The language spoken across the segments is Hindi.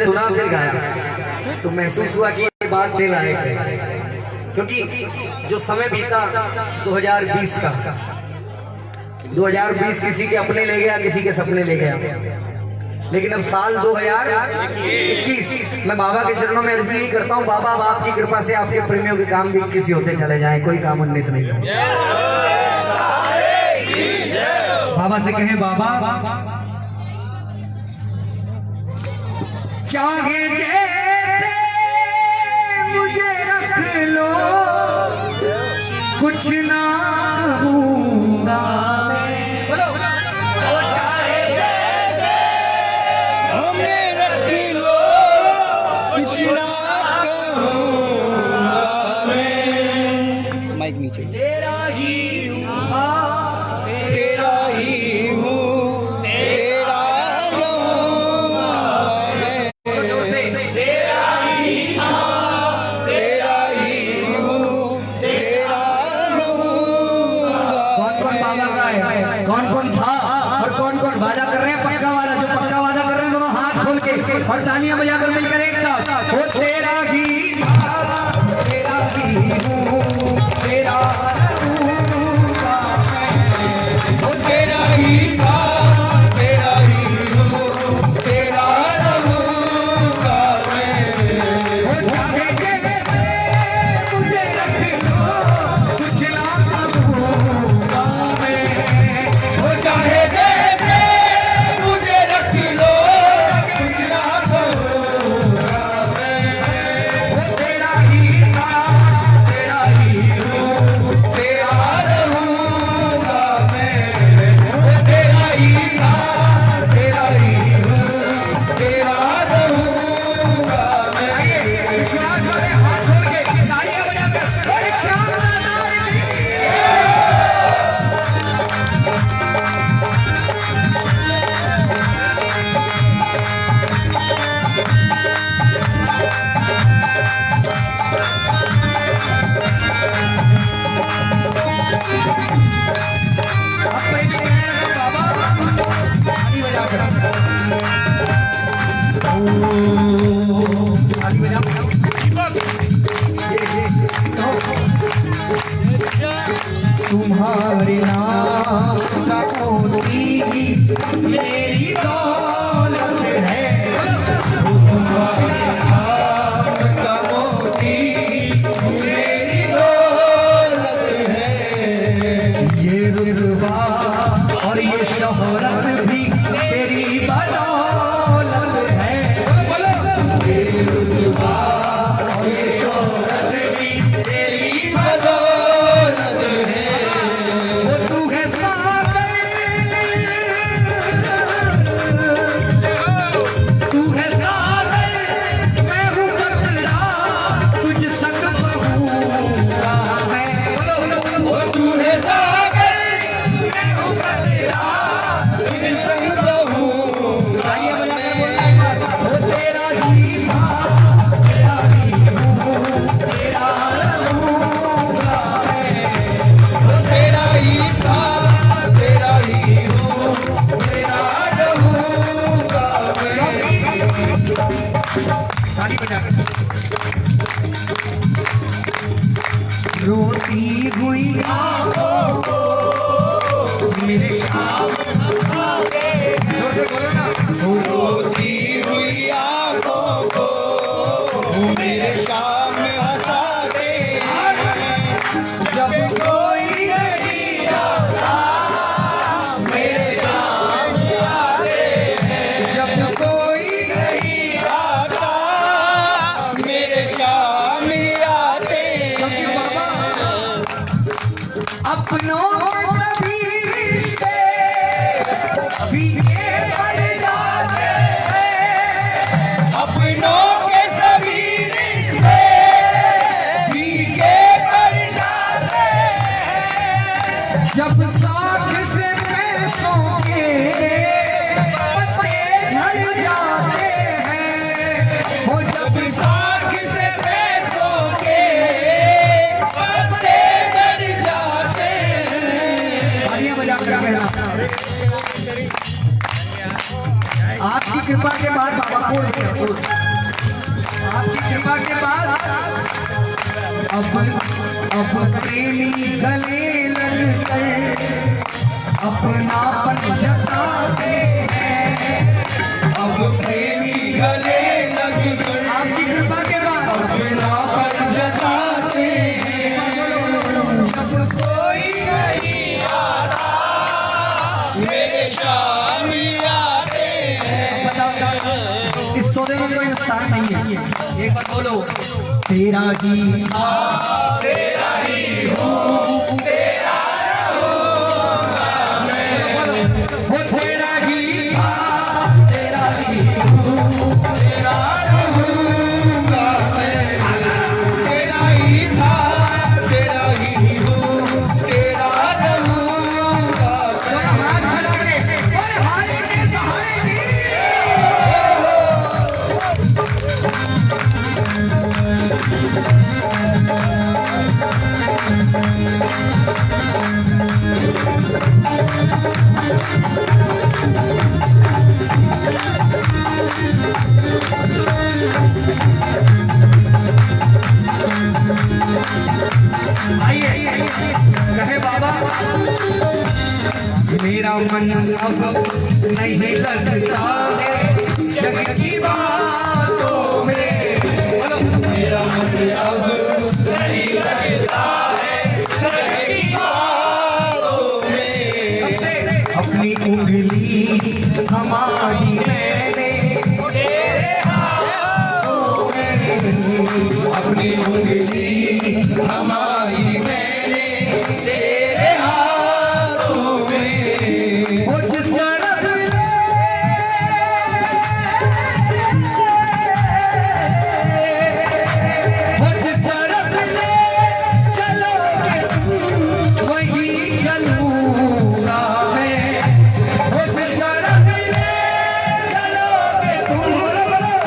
जब सुना फिर गाया तो महसूस हुआ कि ये बात ले लायक है, क्योंकि जो समय बीता 2020 का, 2020 किसी के अपने ले गया, किसी के सपने ले गया, लेकिन अब साल 2021 मैं बाबा के चरणों में अर्जी यही करता हूँ, बाबा अब आपकी कृपा से आपके प्रेमियों के काम भी किसी होते चले जाएं, कोई काम 19 नहीं है। बाबा से कहें बाबा चाहे जैसे मुझे रख लो, कुछ ना कहूंगा मैं। बोलो चाहे जैसे हमें रख लो, कुछ ना कहूंगा मैं। माइक नीचे। तेरा ही हूँ, तेरा ही हूँ, तेरा रहूंगा मैं। तेरा ही तेरा ही हूँ, तेरा रहूंगा। कौन कौन बाबा का है, कौन कौन था और कौन कौन वादा कर रहे हैं? पक्का वाला, जो पक्का वादा कर रहे हैं दोनों हाथ खोल के और तालियां बजाकर मिलकर एक साथ। वो तेरा ही था, तेरा ही हूँ, तेरा रहूंगा मैं। वो तेरा ही था, तेरा ही हूँ, तेरा रहूंगा मैं। वो चाहे जैसे मुझे रख लो, कुछ ना कहूंगा मैं। वो चाहे जैसे मुझे रख लो, कुछ ना कहूंगा मैं। वो तेरा ही था, तेरा ही हूँ, तेरा रहूंगा मैं। वो तेरा ही था, तेरा ही हूँ, तेरा रहूंगा मैं। विश्वास वाले हाथ जोड़ के तालियां बजाकर और शानदार तुम्हारे नाम का मोती मेरी दौलत है। तुम्हारे नाम का मोती मेरी दौलत है। ये रुतबा और ये शोहरत भी तेरी बदौलत है। ये रुतबा और ये शोहरत भी तेरी बदौलत है। वो तू है सागर, तू है सागर, मैं हूँ कतरा, तुझ संग बहूंगा मैं। वो तू है सागर, मैं हूँ कतरा, तुझ संग रहूंगा। तालियां बजाकर बोलना एक बार। वो तेरा ही था, तेरा ही हूँ, तेरा रहूंगा मैं। वो तेरा ही था, तेरा ही हूँ, तेरा रहूंगा मैं। ताली बजाकर रोती हुई आंखों को मेरे शाम जोर से बोलो ना। रोती हुई आंखों को मेरे शाम हंसाते हैं। जब कोई नहीं आता मेरे शाम आते हैं। जब कोई नहीं आता मेरे शाम आते क्योंकि हैं। बाबा अपनों के सभी रिश्ते फीके पड़ जाते हैं। अपनों के सभी रिश्ते फीके पड़ जाते हैं। जब साथ से पैसों के पत्ते झड़ जाते हैं। हो जब साथ से पैसों के पत्ते झड़ जाते हैं। तालियां बजाकर कहना, आपकी कृपा के बाद बाबा को आपकी कृपा के बाद अब प्रेमी गले लगकर अपनापन जताते हैं। अब प्रेमी गले लगकर आपकी कृपा के बाद अपनापन जताते हैं। जब कोई नहीं आता मेरे शामी आते हैं। इस सौदे में कोई नुकसान नहीं है। एक बार बोलो, तेरा गीत तेरा ही हूँ, तेरा रहूँगा मैं। वो तेरा गीत तेरा गीत तेरा रहूँगा मैं। तेरा ही था, तेरा ही हूँ, तेरा रहूँगा मैं। हाथ खड़ा के बोले भाई के सहारे की। कहे बाबा, मेरा मन अब नहीं लगता है जग की बातों में। बोलो, मेरा मन अब नहीं लगता है जग की बातों में। कब से अपनी उंगली हमारी मैंने तेरे हाथों में, अपनी उंगली हमारी मैंने तेरे हाथों में। वो जिस तरफ ले वो जिस तरफ ले चलोगे वही चलूंगा मैं। वो जिस तरफ ले चलोगे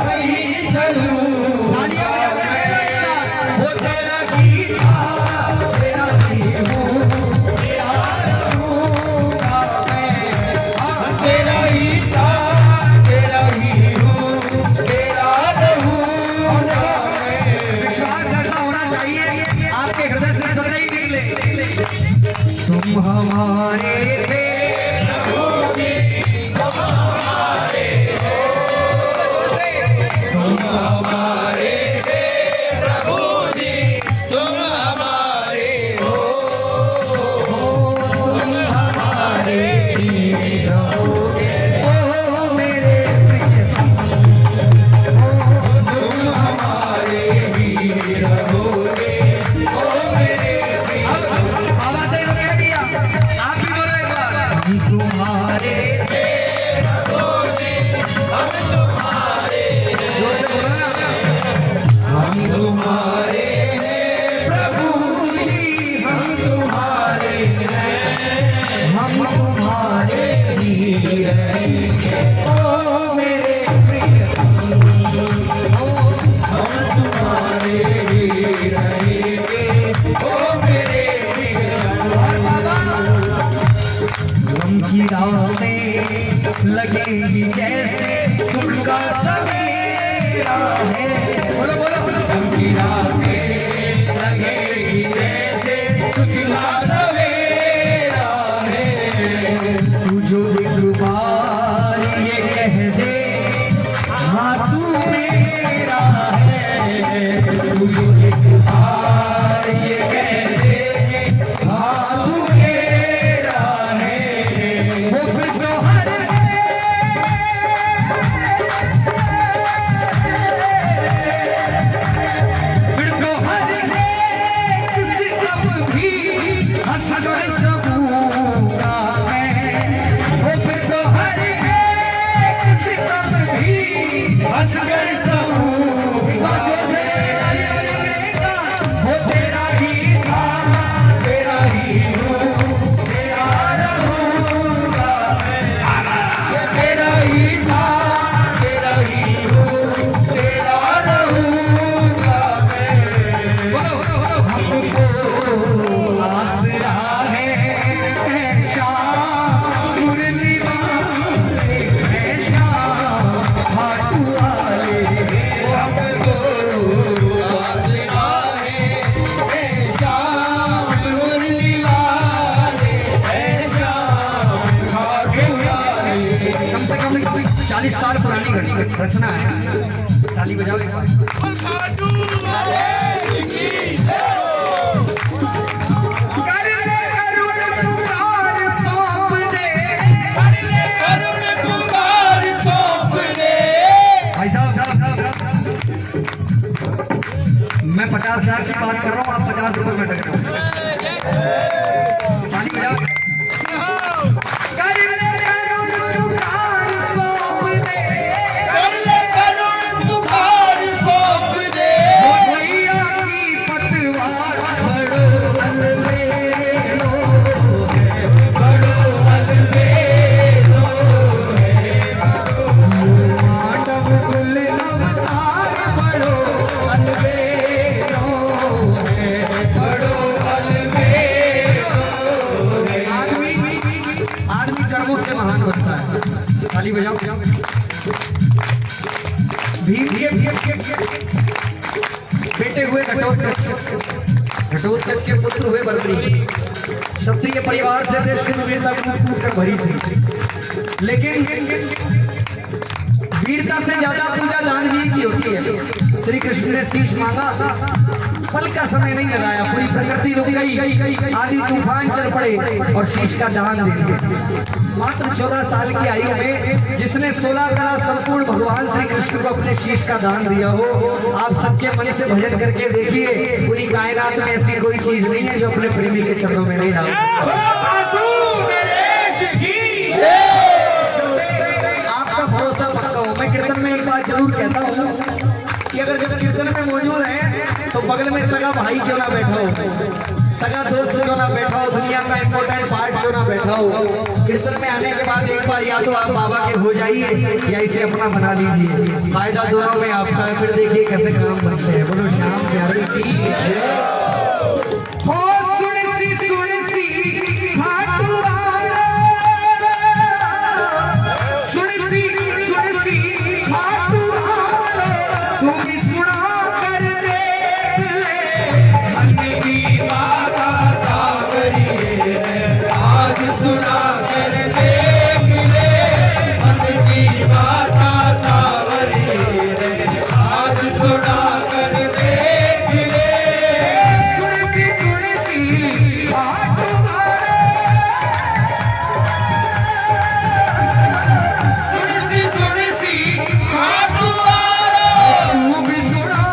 वही चलूंगा मैं। वो तेरा गीत तेरा गीत हूँ, तेरा रहूंगा मैं। तेरा ही था, तेरा ही हूँ, तेरा रहूंगा मैं। विश्वास ऐसा होना चाहिए आपके हृदय से सदा ही निकले, तुम हमारे थे तुम हमारे थे प्रभु जी, तुम हमारे हो। तुम हमारे ही रहोगे। ओ मेरे प्रियतम, तुम हमारे ही रहोगे। ओ मेरे बाबा से तो कह दिया, आप भी बोलो एक बार, हम तुम्हारे जोर से बोलो ना, हम तुम्हारे प्रभु जी, हम तुम्हारे हैं, हम तुम्हारे ही रहेंगे। ओ मेरे प्रियतम, तुम्हारे ही रहेंगे। ओ मेरे गम की रातें लगेगी जैसे सुख का सवेरा है। बोलो बोलो बोलो, की रातें लगेगी जैसे सुख का सवेरा है। तू जो एक बार ये कह दे हाँ तू मेरा है, तू जो एक बार ये कह दे हाँ तू मेरा है। वो फिर तो हर फिर तो हर सितम भी रचना है, ताली बजाओ एक बार। कर ले करुण पुकार सौंप दे, कर ले करुण पुकार सौंप दे। भाई साहब मैं 50 लाख की बात कर रहा हूँ, आप 50 रुपए में टक रहे हो। ताली बजाओ। कर ले करुण पुकार सौंप दे, कर ले करुण पुकार सौंप दे। मैया की पतवार बड़ो अलबेलो है, बड़ो अलबेलो माधव कुल अवतार बड़ो अलबेलो है, बड़ो अलबेलो। आदमी कर्मों से महान बनता है। ताली बजाओ। भीम के बेटे हुए घटोत्कच के पुत्र हुए बर्बरी। क्षत्रिय परिवार से देश की वीरता कूट कर भरी थी, लेकिन वीरता से ज्यादा पूजा दानवीर की होती है। श्री कृष्ण ने शीश मांगा, पल का समय नहीं लगाया, पूरी प्रकृति रुक गई, आदि तूफान चल पड़े और शीश का दान दे दिया। मात्र 14 साल की आयु में जिसने 16 कला संपूर्ण भगवान श्री कृष्ण को अपने शीश का दान दिया हो, आप सच्चे मन से भजन करके देखिए, पूरी कायनात में ऐसी कोई चीज नहीं है जो अपने प्रेमी के चरणों में नहीं डाल आपका भरोसा पक्का हो। मैं कीर्तन में एक बात जरूर कहता हूँ कि अगर जब कीर्तन में मौजूद है तो बगल में सगा भाई क्यों ना बैठा हो, सगा दोस्त क्यों ना बैठा हो, दुनिया का इंपॉर्टेंट पार्ट क्यों ना बैठा हो, कीर्तन में आने के बाद एक बार या तो आप बाबा के हो जाइए या इसे अपना बना लीजिए। फायदा दोनों में आपका है। फिर देखिए कैसे काम बनते हैं। बोलो श्याम प्यारे की हो। सुन सी खाटू वाला, सुन सी खाटू वाला, तू भी सुना कर देख ले, मन की माता सावरी है, आज सुना कर देख ले। मन की माता सावरी है, आज सुना कर देख ले। सुन सी खाटू वाला, सुन सी खाटू वाला, तू भी सुना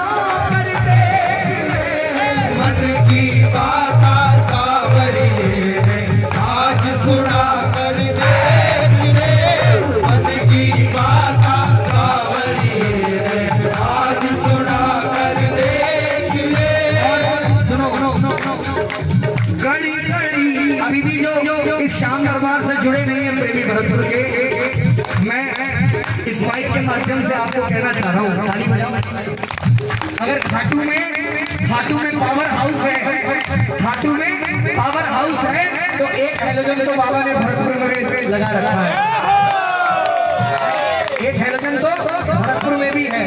कर देख ले। मन की माता सावरी है, आज सुना कर देख ले। मन की माता सावरी है, आज सुना कर देख ले। सुनो गड़ी गड़ी अभी भी जो इस शाम दरबार से जुड़े नहीं है प्रेमी भरतपुर के, मैं इस माइक के माध्यम से आपको कहना चाह रहा हूँ, ताली बजाओ। अगर खाटू में पावर हाउस है, खाटू में पावर हाउस है, तो एक हेलोजन तो बाबा ने भरतपुर में लगा रखा है। एक हेलोजन तो भरतपुर में भी है।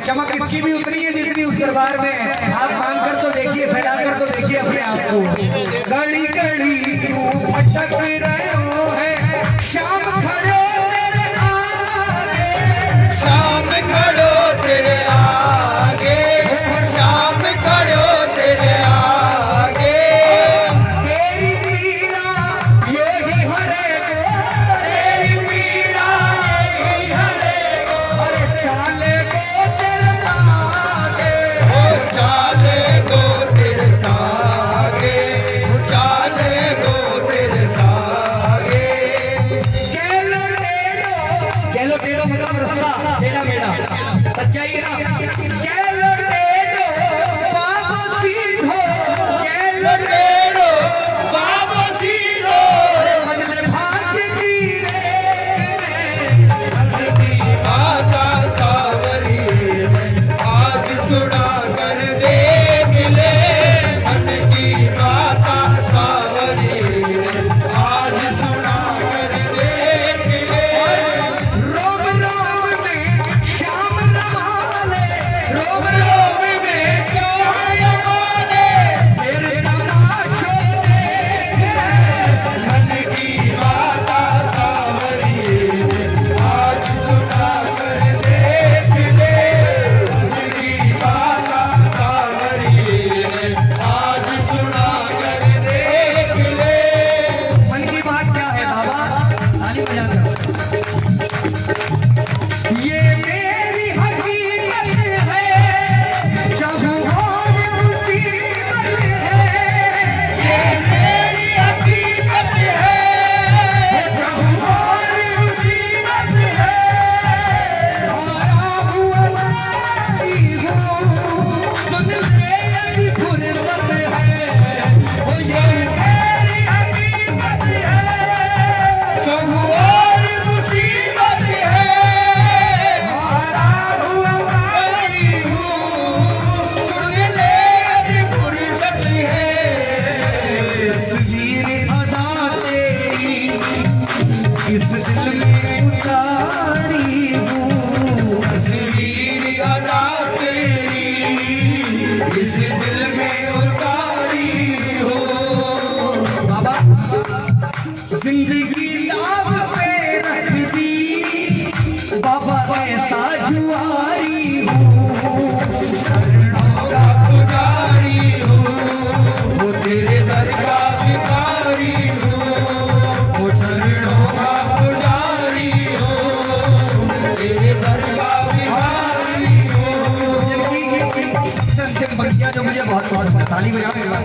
चमक इसकी भी उतनी है जितनी उस दरबार में है। आप मान कर तो देखिए, फैला कर तो देखिए अपने आप को। गड़ी गड़ी क्यों भटक रहे हो है, शाम खड़े तेरे आगे, शाम खड़ो तेरे आगे, शाम खड़ो तेरे आगे। तेरी पीड़ा यही हरेगो, तेरी पीड़ा यही हरेगो, अरे चाले को तेरे सागे, ओ पंक्तियां जो मुझे बहुत पसंद है, ताली बजाओ एक बार।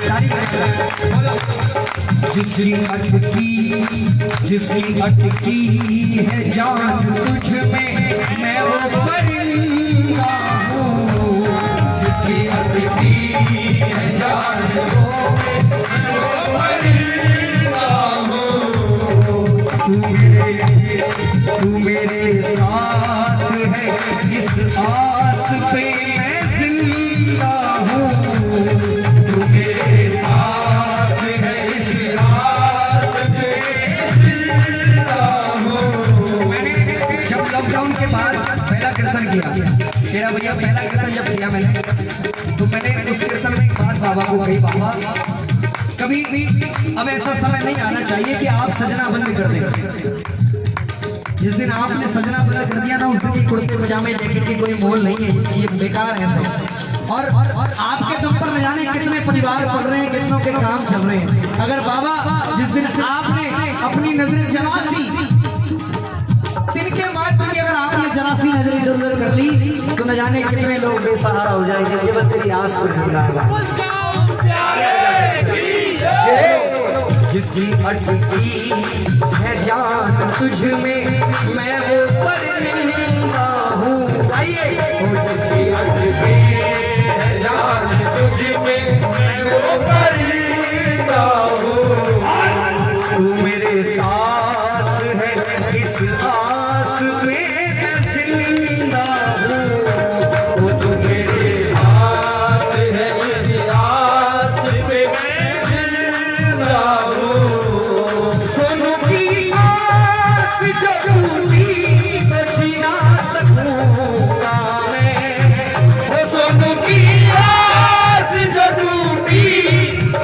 ताली बजाओ। जिसकी अटकी है जान तुझ में, मैं वो परिंदा हूँ। जिसकी अटकी है जान तू मेरे साथ है, इस आस पे मैं जिंदा हूँ। तू मेरे साथ है, इस आस पे जिंदा हूँ। मैंने जब लॉकडाउन के बाद पहला कीर्तन किया, शेरा भैया पहला कीर्तन जब किया मैंने, तो मैंने उस कीर्तन में एक बात बाबा को कही, बाबा कभी अब ऐसा समय नहीं आना चाहिए कि आप सजना बंद कर दें। जिस दिन आपने सजना बंद कर दिया ना, उस दिन की कुर्ते पजामे जैकेट की कोई मोल नहीं है, ये बेकार है सब। और आपके दम पर न जाने कितने परिवार पल रहे हैं, कितनों के काम चल रहे हैं। अगर बाबा जिस दिन आपने अपनी नजरें जरासी तिनके मात्र की अगर आपने जरासी नजरें इधर उधर कर ली, तो न जाने कितने लोग बेसहारा हो जाएंगे। केवल तेरी आस पर जिंदा है। जिसकी अटकी है जान तुझ में, मैं वो परिंदा हूँ। आइए। जिसकी अटकी है जान तुझ में, मैं वो परिंदा हूँ। तू मेरे साथ है, इस आस पे मैं जिंदा हूँ। तू मेरे साथ है, इस आस पे मैं जिंदा हूँ। सोनू की आस जो टूटी तो छीना सकूंगा मैं। वो सोनू की आस जो टूटी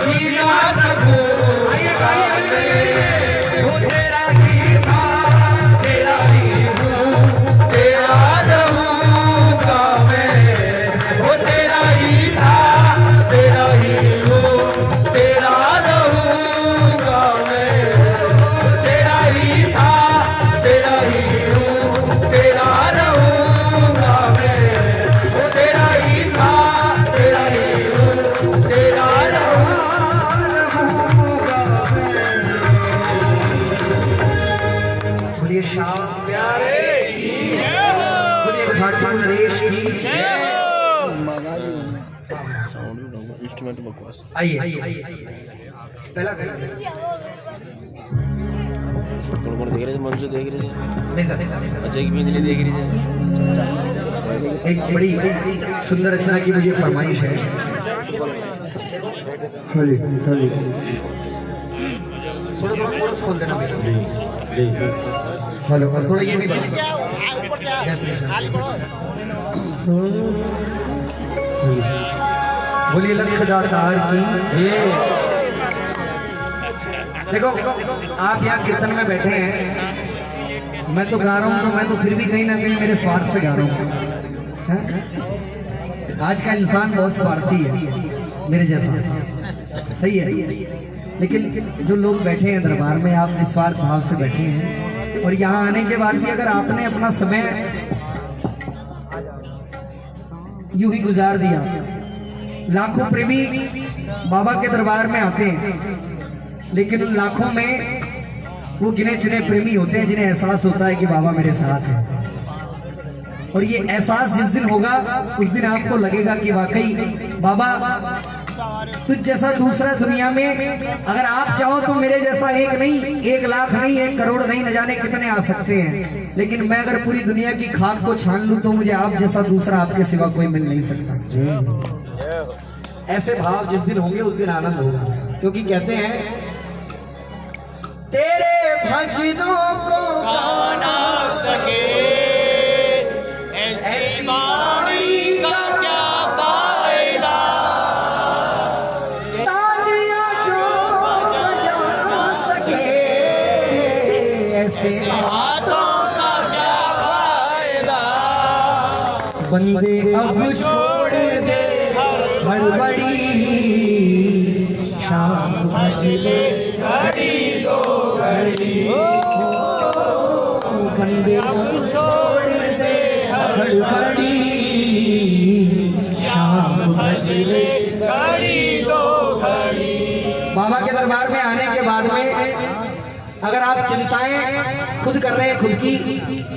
छीना सकूंगा मैं। वो तेरा ही था, तेरा ही हूँ, तेरा रहूंगा मैं। वो तेरा ही था, तेरा ही हूँ, तेरा रहूंगा मैं। तेरा ही था, तेरा ही हूँ, तेरा रहूंगा मैं। वो तेरा ही था, तेरा ही हूँ, तेरा रहूंगा मैं। बोलिए शाह प्यारे, बोलिए खाटू नरेश की। इंस्ट्रूमेंट बकवास। आइए पहला कौन कौन देख रहे थे? मनुष्य देख रहे थे? नहीं सर, अच्छा एक बिजली देख रही थी। एक बड़ी सुंदर रचना की मुझे फरमाइश है। थोड़ा थोड़ा कोरस खोल देना मेरा। हेलो, और थोड़ा ये भी बता। बोलिए लख दातार की। देखो आप यहाँ कीर्तन में बैठे हैं, मैं तो गा रहा हूँ, तो मैं तो फिर भी कहीं ना कहीं मेरे स्वार्थ से गा रहा हूँ। आज का इंसान बहुत स्वार्थी है, मेरे जैसा। सही है। लेकिन जो लोग बैठे हैं दरबार में, आप निस्वार्थ भाव से बैठे हैं, और यहाँ आने के बाद भी अगर आपने अपना समय यूं ही गुजार दिया। लाखों प्रेमी बाबा के दरबार में आते हैं, लेकिन उन लाखों में वो गिने चुने प्रेमी होते हैं जिन्हें एहसास होता है कि बाबा मेरे साथ है। और ये एहसास जिस दिन होगा, उस दिन आपको लगेगा कि वाकई बाबा तुझ जैसा दूसरा दुनिया में अगर आप चाहो तो मेरे जैसा एक नहीं, 1 लाख नहीं, 1 करोड़ नहीं, न जाने कितने आ सकते हैं। लेकिन मैं अगर पूरी दुनिया की खाक को छान लूं तो मुझे आप जैसा दूसरा आपके सिवा कोई मिल नहीं सकता। ऐसे भाव जिस दिन होंगे उस दिन आनंद होगा। क्योंकि कहते हैं तेरे भजनों को गाना सके ऐसी वाणी का क्या फायदा। तालियां जो बजा सके ऐसे हाथों का क्या फायदा। बंदे अब छोड़ दे हड़बड़ी, शाम भज ले घड़ी दो घड़ी बंदे अब छोड़ दे बड़ी शाम भजले बाबा के दरबार में आने के बाद में अगर आप चिंताएं खुद कर रहे हैं खुद की,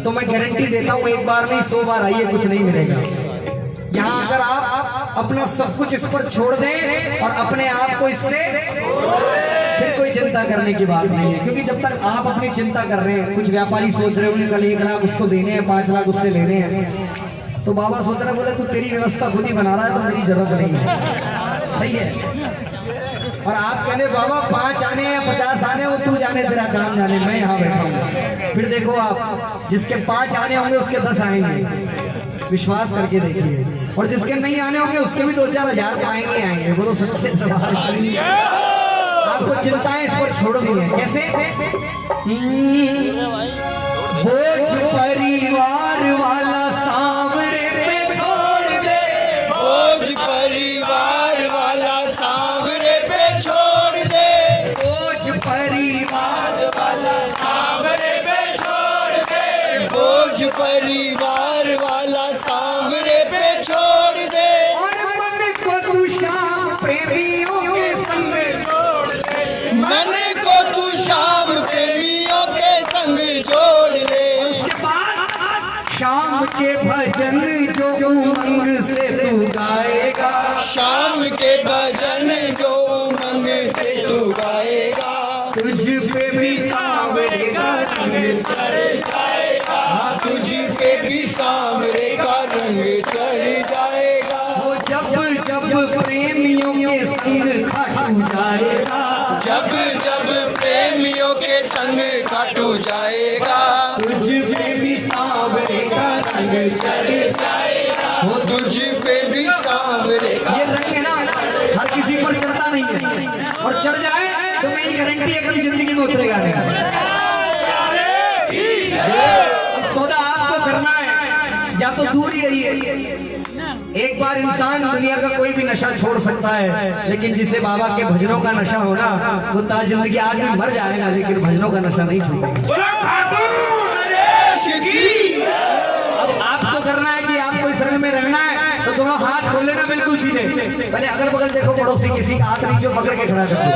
तो मैं गारंटी देता हूं एक बार नहीं 100 बार आइए, कुछ नहीं मिलेगा। यहाँ अगर आप अपना सब कुछ इस पर छोड़ दें और अपने आप को इससे, फिर कोई चिंता करने की बात नहीं है। क्योंकि जब तक आप अपनी चिंता कर रहे हैं, कुछ व्यापारी सोच रहे होंगे कल 1 लाख उसको देने हैं, 5 लाख उससे लेने हैं, तो बाबा सोच रहे बोले तू तेरी व्यवस्था खुद ही बना रहा है तो मेरी जरूरत नहीं है। सही है। और आप कहने बाबा 5 आने या 50 आने, वो तू जाने, तेरा काम जाने, मैं यहाँ बैठा हूँ। फिर देखो आप जिसके 5 आने होंगे उसके 10 आएंगे, विश्वास करके देखिए। और जिसके नहीं आने होंगे उसके भी 2-4 हजार आएंगे आएंगे। बोलो सच्चे दरबार की। आपको चिंताएं इस पर छोड़ दी है। कैसे? बोझ परिवार वाला सांवरे पे छोड़ दे, बोझ परिवार वाला सांवरे पे छोड़ दे, बोझ परिवार वाला सांवरे पे छोड़ दे, बोझ परिवार वाला सांवरे पे छोड़ दे, और मन को तू शाम प्रेमियों के संग छोड़ दे, मन को तू शाम प्रेमियों के संग जोड़ दे। उसके बाद शाम के भजन जो उमंग से तू गाएगा, शाम के भजन जो उमंग से तू गाएगा, तुझ पे भी सांवरे का रंग चढ़ जाएगा, तुझ पे भी सांवरे का रंग चढ़ जाएगा। वो जब जब प्रेमियों के संग खाटू जाएगा, जब जब प्रेमियों के संग खाटू जाएगा, तुझ पे भी सांवरे का रंग चढ़ जाएगा। वो तुझ पे भी सांवरे का। ये रंग है ना, हर किसी पर चढ़ता नहीं है, और चढ़ जाए तो मेरी गारंटी है कभी जिंदगी में उतरेगा नहीं। अब सौदा आपको करना है, या तो दूर ही रहिए। एक बार इंसान दुनिया का कोई भी नशा छोड़ सकता है, लेकिन जिसे बाबा के भजनों का नशा हो ना, वो ता जिंदगी आदमी मर जाएगा लेकिन भजनों का नशा नहीं छूटेगा। अब आपको करना है कि आपको इस रंग में रहना है, तो दोनों हाथ खोल लेना बिल्कुल सीधे। पहले अगल बगल देखो, पड़ोसी किसी का हाथ नीचे पकड़ के खड़ा कर दो,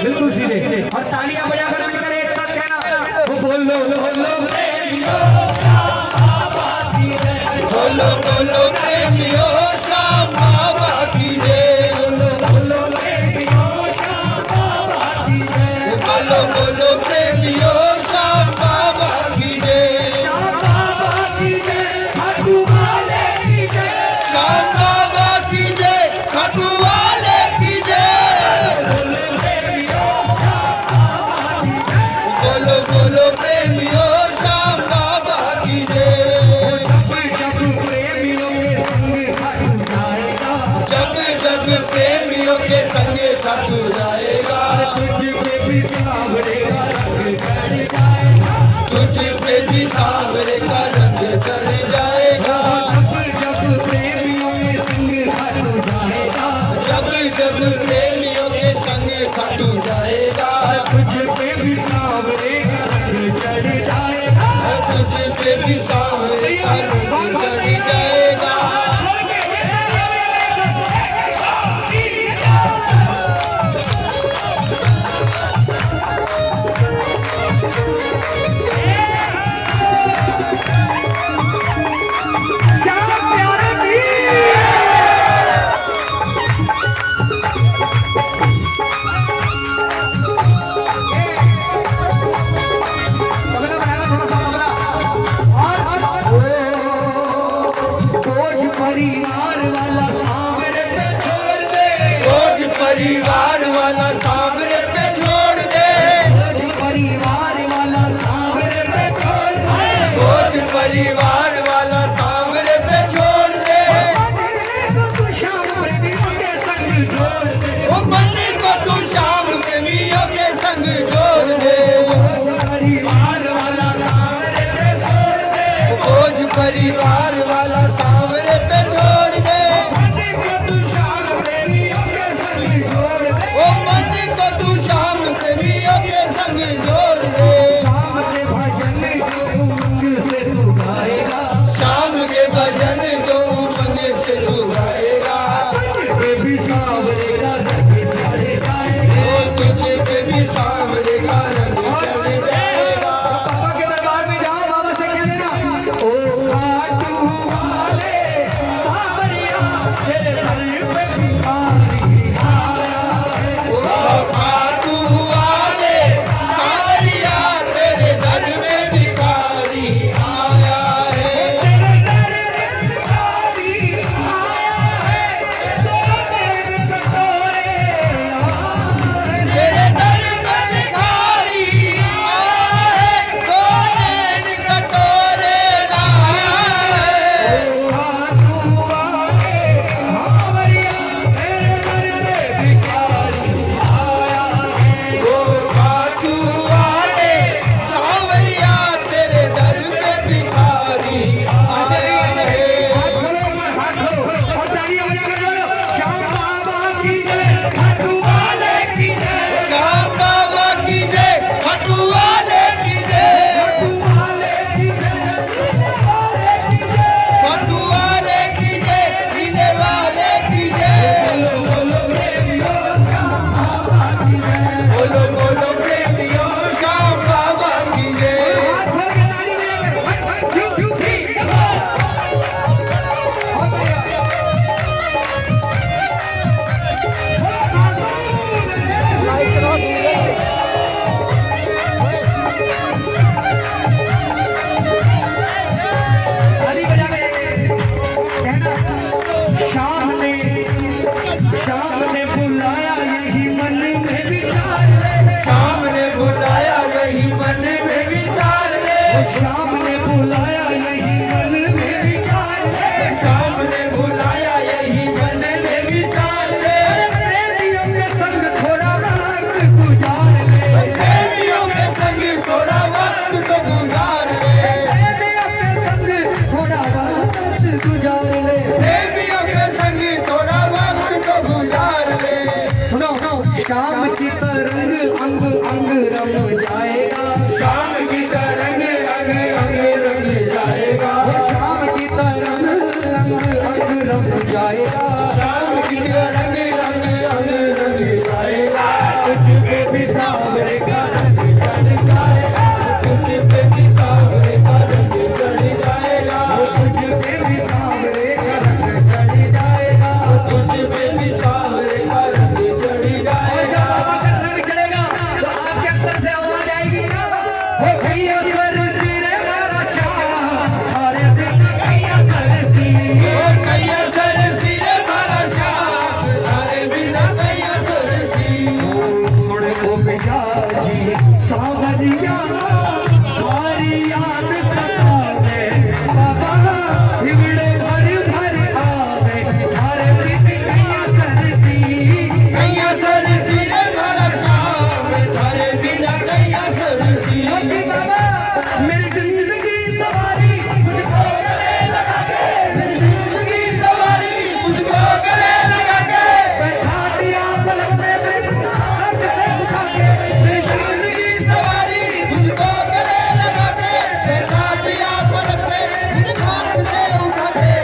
बिल्कुल सीधे, और तालियां बजाकर मिलकर एक साथ कहना, वो बोलो बोलो बोलो बोलो प्रेमियों श्याम बाबा की जय, बोलो बोलो प्रेमियों श्याम बाबा की जय, श्याम बाबा की जय, खाटू वाले की जय, श्याम बाबा की जय, खाटू वाले की जय, बोलो बोलो प्रेमियों श्याम बाबा की जय। जब प्रेमियों के संग खाटू जाएगा, तुझ पे भी सांवरे का रंग चढ़ जाएगा, तुझ पे भी सांवरे का रंग चढ़ जाएगा। जब प्रेमियों के संग खाटू जाएगा, जब प्रेमियों के संग खाटू जाएगा, तुझ पे भी सांवरे का रंग चढ़ जाएगा, तुझ पे भी सांवरे का रंग चढ़ जाएगा। परिवार वाला सांवरे पे छोड़ दे, बोझ परिवार वाला सांवरे पे छोड़ दे, बोझ परिवार वाला सांवरे पे छोड़ दे, बोझ परिवार वाला सांवरे पे छोड़ दे, तू शाम प्रेमियों के संग जोड़ दे, वो बन्नी को तू शाम प्रेमियों के संग जोड़ दे, परिवार वाला सांवरे पे छोड़ दे, बोझ परिवार वाला सांवरे पे छोड़ दे, तू शाम प्रेमियों के संग जोड़ दे, वो बन्नी को तू शाम प्रेमियों के संग जोड़ दे, शाम के भजन जो उमंग से तू गाएगा, शाम शाम ने बुलाया यही मन में विचार ले, शाम ने बुलाया यही मन में विचार ले, प्रेमियों के संग थोड़ा वक्त गुजार ले, प्रेमियों के संग थोड़ा वक्त तो गुजार ले, प्रेमियों के संग थोड़ा वक्त गुजार ले। प्रेमियों के संग थोड़ा वक्त तो गुजार ले। सुनो शाम की तरंग अंग अंग रम जाएगा, शाम की तरंग अंग अंग रंग जाएगा, शाम की तरंग अंग अंग रम जाएगा, शाम की तरंग अंग अंग रंग जाएगा, तुझ पे भी सांवरे का रंग चढ़ जाएगा, तुझ पे भी सांवरे का रंग चढ़ जाएगा, तुझ पे भी सांवरे का रंग चढ़ जाएगा, तुझ पे भी सांवरे का रंग चढ़ जाएगा। अगर रंग चढ़ेगा तो आपके अंदर से आवाज आएगी ना, हो भैया सरसी रे मेरा शाम, अरे बेटा भैया सरसी, ओ कैया सरसी रे मारा शाम, तारे बिना कैया सरसी। मुड़ को पिताजी सावरिया सारी याद सतावे, बाबा हिवड़े भर भर आवे, अरे बेटी भैया सरसी, कैया सरसी रे मारा शाम, तारे बिना कैया सरसी। अरे बाबा मेरी जिंदगी सवारी मुझको गले लगा के, मेरी जिंदगी सवारी मुझको गले लगा के, बैठा दिया पलक में हाथ से उठा के, मेरी जिंदगी सवारी मुझको गले लगा के, बैठा दिया पलक में मुझे हाथ से उठा के।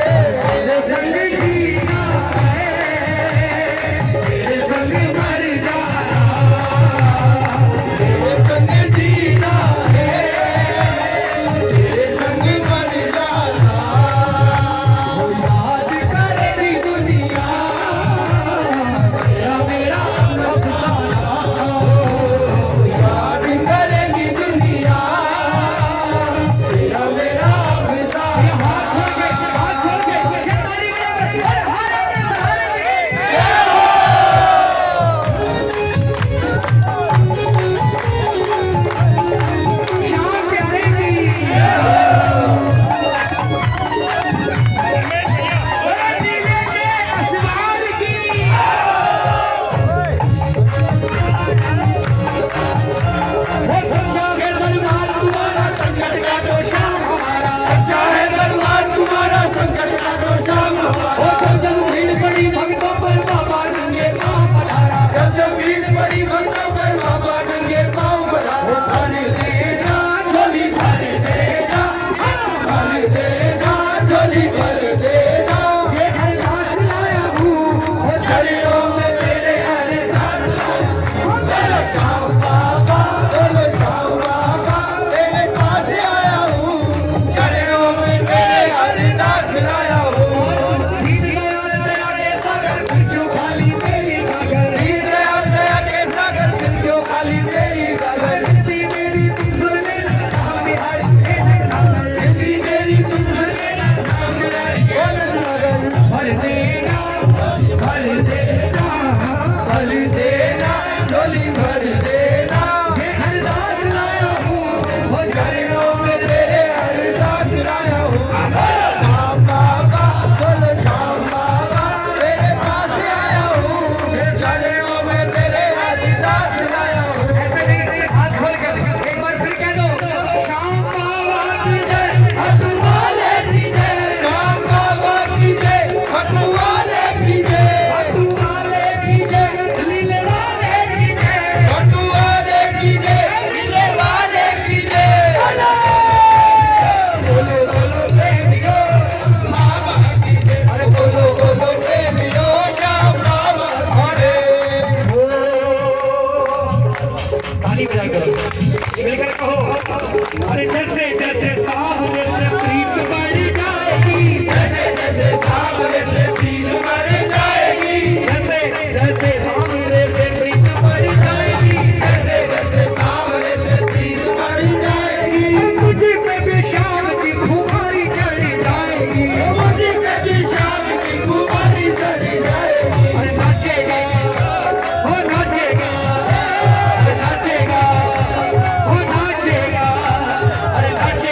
तेरे संग जीना है, तेरे संग मर जाना, तेरे संग जीना है, तेरे संग मर जाना। वो याद करेगी दुनिया, तेरा मेरा अफसाना, याद करेगी दुनिया, तेरा मेरा अफसाना। हाथ खोल के ये सारी मेरा और हारे के सहारे की शाम प्यारेगी, आसमान की वो सच्चा है दरबार तुम्हारा, संकट का तो शाम हमारा, सच्चा है दरबार तुम्हारा, संकट का तो शाम हमारा। वो जब जब भीड़ पड़ी भक्तों पर बाबा नंगे पाँव पधारा, जब जब भीड़ पड़ी भक्तों पर बाबा नंगे पाँव पधारा। भर देना झोली भर देना, भर देना झोली भर देना। ये हरदास लाया हूँ, वो चरणों में तेरे अरदास लाया हूँ। बोलो श्याम बाबा, बोलो श्याम बाबा, तेरे पास आया हूँ। चरणों में तेरे अरदास लाया हूँ। दीन दयाल दया के सागर फिर क्यों खाली मेरी गागर, दीन दयाल दया के सागर फिर क्यों खाली तेरी गागर। किसी मेरी तुम सुन लेना शाम बिहारी मेरे नागर, किसी मेरी तुम सुन लेना श्याम बिहारी के नगर। भर देना भर देना भर देना झोली भर देना। ये हरदास लाया हूँ, वो चरणों में तेरे अरदास लाया हूँ। बोलो श्याम बाबा, बोलो श्याम बाबा, तेरे पास आया हूँ। चरणों में तेरे अरदास लाया हूँ। ऐसे नहीं, हाथ खोल कर एक बार फिर कह दो, शाम बाबा की जय, हटू वाले की जय, श्याम बाबा की जय, हटू वाले की जय, हटू वाले की जय, लीले वाले की जय, हटू वाले की जय, लीले वाले की जय। बोलो बोलो प्रेमियो बाबा की जय। अरे बोलो बोलो प्रेमियो श्याम बाबा हमारे। ताली बजाई करो, मिलकर कहो, अरे जैसे जैसे सामने से प्रीत बढ़ जाएगी, जैसे जैसे सामने से प्रीत बढ़ जाएगी, जैसे जैसे सामने से प्रीत बढ़ जाएगी, जैसे जैसे सामने से प्रीत बढ़ जाएगी, मुझे पे भी शाम की खुमारी चढ़ जाएगी, मुझे पे भी शाम की खुमारी चढ़ जाएगी। अरे नाचेगा, हो नाचेगा, अरे नाचेगा, हो नाचेगा, अरे नाचेगा।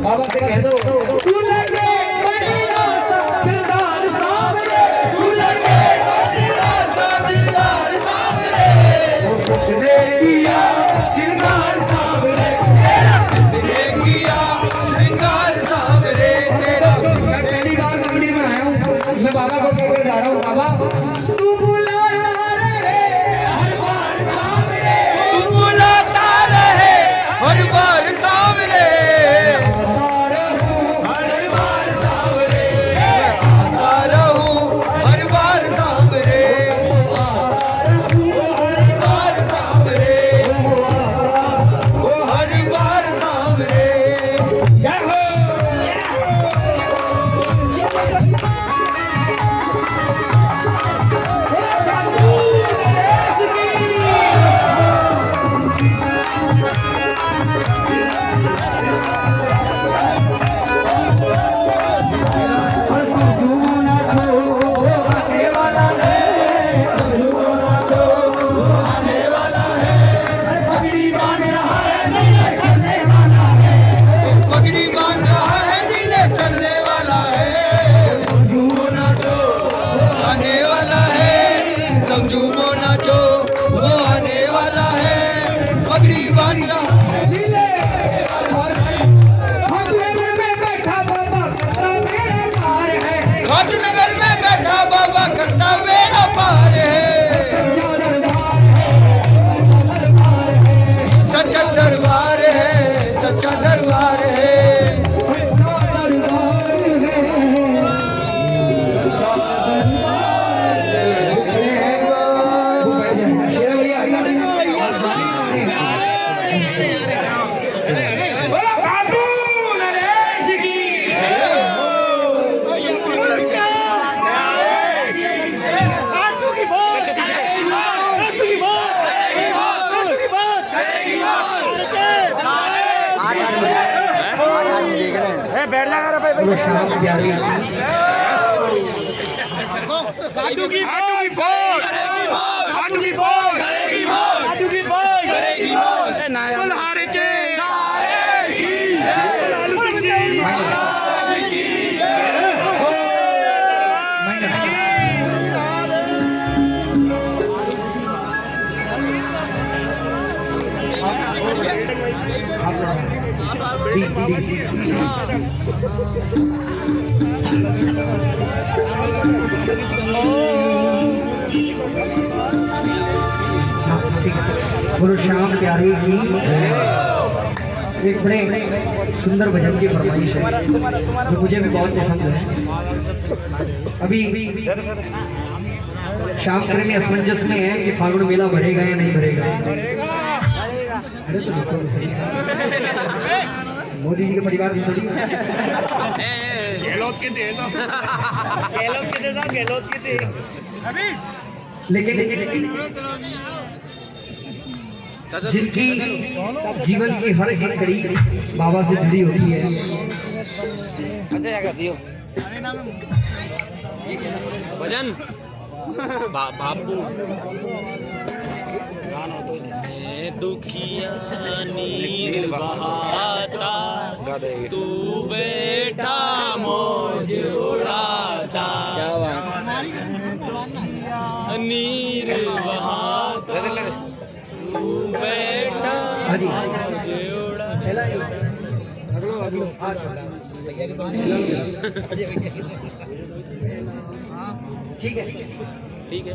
बाबा से कह दो मैं बाबा को कहकर जा रहा हूँ बाबा बैठ जा काटू की फौज करेगी मौज, काटू की फौज करेगी मौज, काटू की फौज करेगी मौज, कुल्हाड़ी के सारे की लालू सिंह जी महाराज की बोलो श्याम प्यारे की एक बड़े सुंदर भजन की फरमाइश है जो मुझे भी बहुत पसंद है। अभी श्याम प्रेमी असमंजस में है कि फागुन मेला भरेगा या नहीं भरेगा। अरे तो रुको तो सही। मोदी जी के परिवार से थोड़ी लेकिन जिनकी जीवन की हर एक कड़ी बाबा से जुड़ी होती है। भजन बाबू दुखिया नीर बहाता तू बेटा मौज उड़ाता, क्या बात नीर बहाता तू बेटा मौज उड़ाता। ठीक है ठीक है।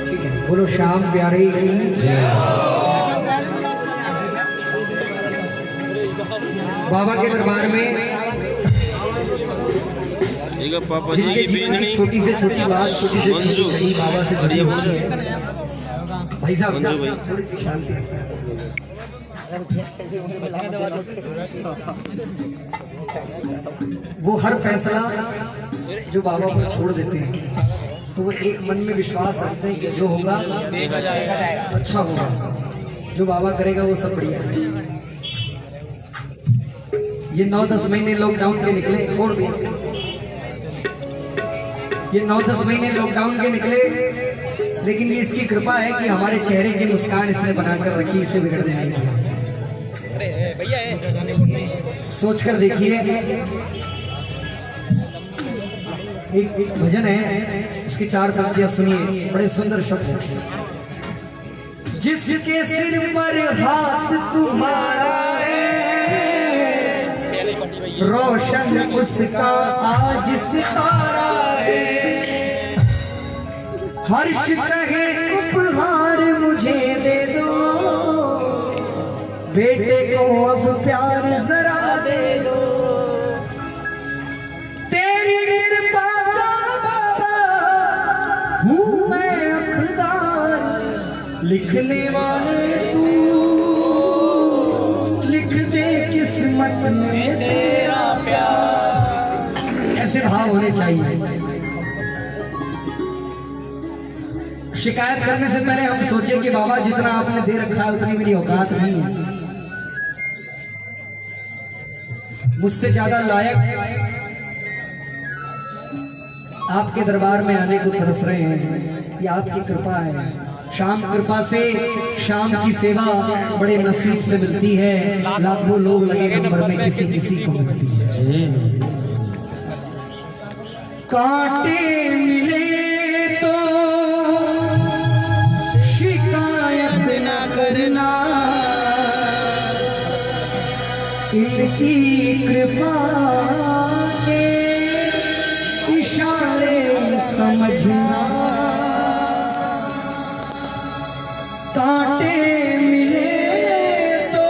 ठीक है बोलो श्याम प्यारे की। बाबा के दरबार में पापा जी की बीजनी छोटी से छोटी बात, छोटी से छोटी बाबा से जुड़ी होती है। भाई साहब थोड़ी सी शांति। वो हर फैसला जो बाबा को छोड़ देते हैं तो वो एक मन में विश्वास रखते हैं कि जो होगा अच्छा होगा, जो बाबा करेगा वो सब बढ़िया है। ये 9-10 महीने लॉकडाउन के निकले, छोड़ दिए। ये 9-10 महीने लॉकडाउन के निकले, लेकिन ये इसकी कृपा है कि हमारे चेहरे की मुस्कान इसने बनाकर रखी, इसे बिगड़ने नहीं दिया। सोचकर देखिए, एक भजन है, उसकी 4 पंक्तियां सुनिए, बड़े सुंदर शब्द। जिसके सिर पर हाथ तुम्हारा है, रोशन उसका आज सितारा है। हर्ष कहे उपहार मुझे दे दो, बेटे को अब प्यार जरा दे दो। तेरी कृपा का बाबा हूँ मैं हकदार, लिखने वाले तू लिख दे किस्मत में तेरा प्यार। ऐसे भाव होने चाहिए। शिकायत करने से पहले हम सोचें कि बाबा जितना आपने दे रखा है उतनी मेरी औकात नहीं है, मुझसे ज्यादा लायक आपके दरबार में आने को तरस रहे हैं। ये आपकी कृपा है। शाम कृपा से शाम की सेवा बड़े नसीब से मिलती है। लाखों लोग लगे नंबर में किसी किसी को मिलती है। कांटे मिले तो शिकायत ना करना, इनकी कृपा के इशारे समझना। कांटे मिले तो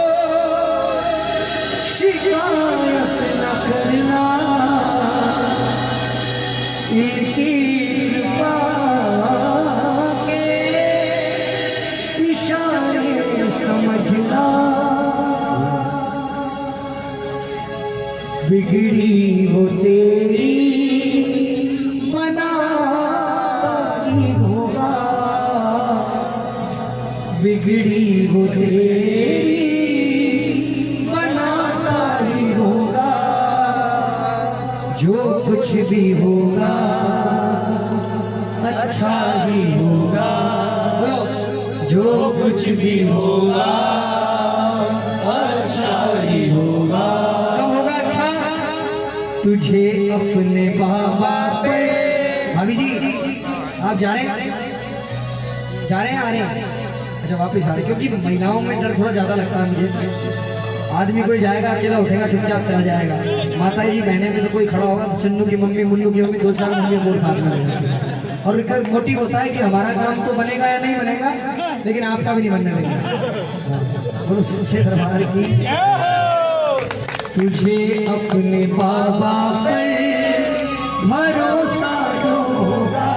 शिकायत न करना, इनकी कृपा के इशारे समझना। बिगड़ी बिगड़ी वो तेरी बनाता ही होगा, जो कुछ भी होगा अच्छा ही होगा। बोलो, जो कुछ भी होगा अच्छा ही होगा। कब होगा अच्छा? तुझे अपने बाबा पे। भाभी जी आप जा रहे हैं आ रहे हैं? अच्छा वापस आ रहे, क्योंकि महिलाओं में डर थोड़ा ज्यादा लगता है मुझे। आदमी कोई जाएगा अकेला उठेगा चुपचाप चला जाएगा। माता जी बहने में से कोई खड़ा होगा तो चन्नू की मम्मी मुन्नू की मम्मी 2-4 मम्मी और साथ में जाती है। और इनका मोटिव होता है कि हमारा काम तो बनेगा या नहीं बनेगा, लेकिन आपका भी नहीं बनने देगा। बोलो सच्चे दरबार की। तुझे अपने बाबा पर भरोसा जो होगा,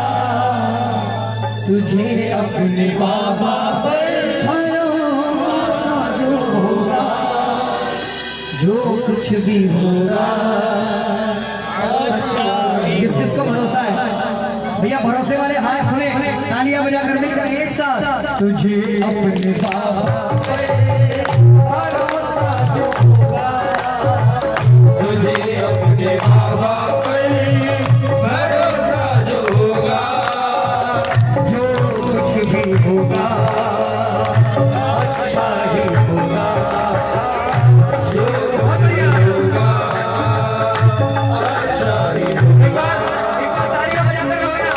तुझे अपने बाबा पर भरोसा जो होगा, जो कुछ भी होगा। किस किस को भरोसा है भैया? भरोसे वाले हाथ खुले, तालियां बजाकर मिलकर एक साथ। तुझे अपने बाबा पर भरोसा जो होगा, तुझे अपने बाबा पर भरोसा जो होगा, जो कुछ भी होगा अच्छा ही होगा। जो कुछ भी होगा अच्छा ही होगा। एक बार तालियां बजाकर गाओ ना।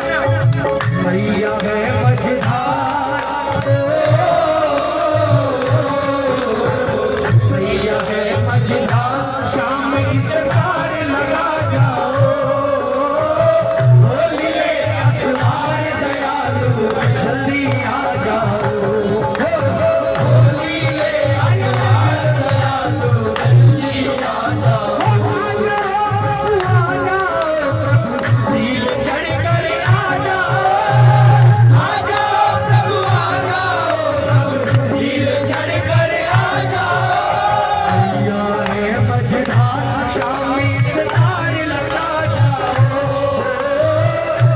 भैया है मझधार, भैया है मझधार, शाम इस तार लगा जाओ, होली ले असवार दयालु जल्दी आ जाओ, होली ले असवार दयालु जल्दी आ जाओ, दिल चढ़ कर आ जाओ प्रभु आ जाओ, दिल चढ़ कर आ जाओ। भैया है मझधार, शाम इस तार लगा जाओ,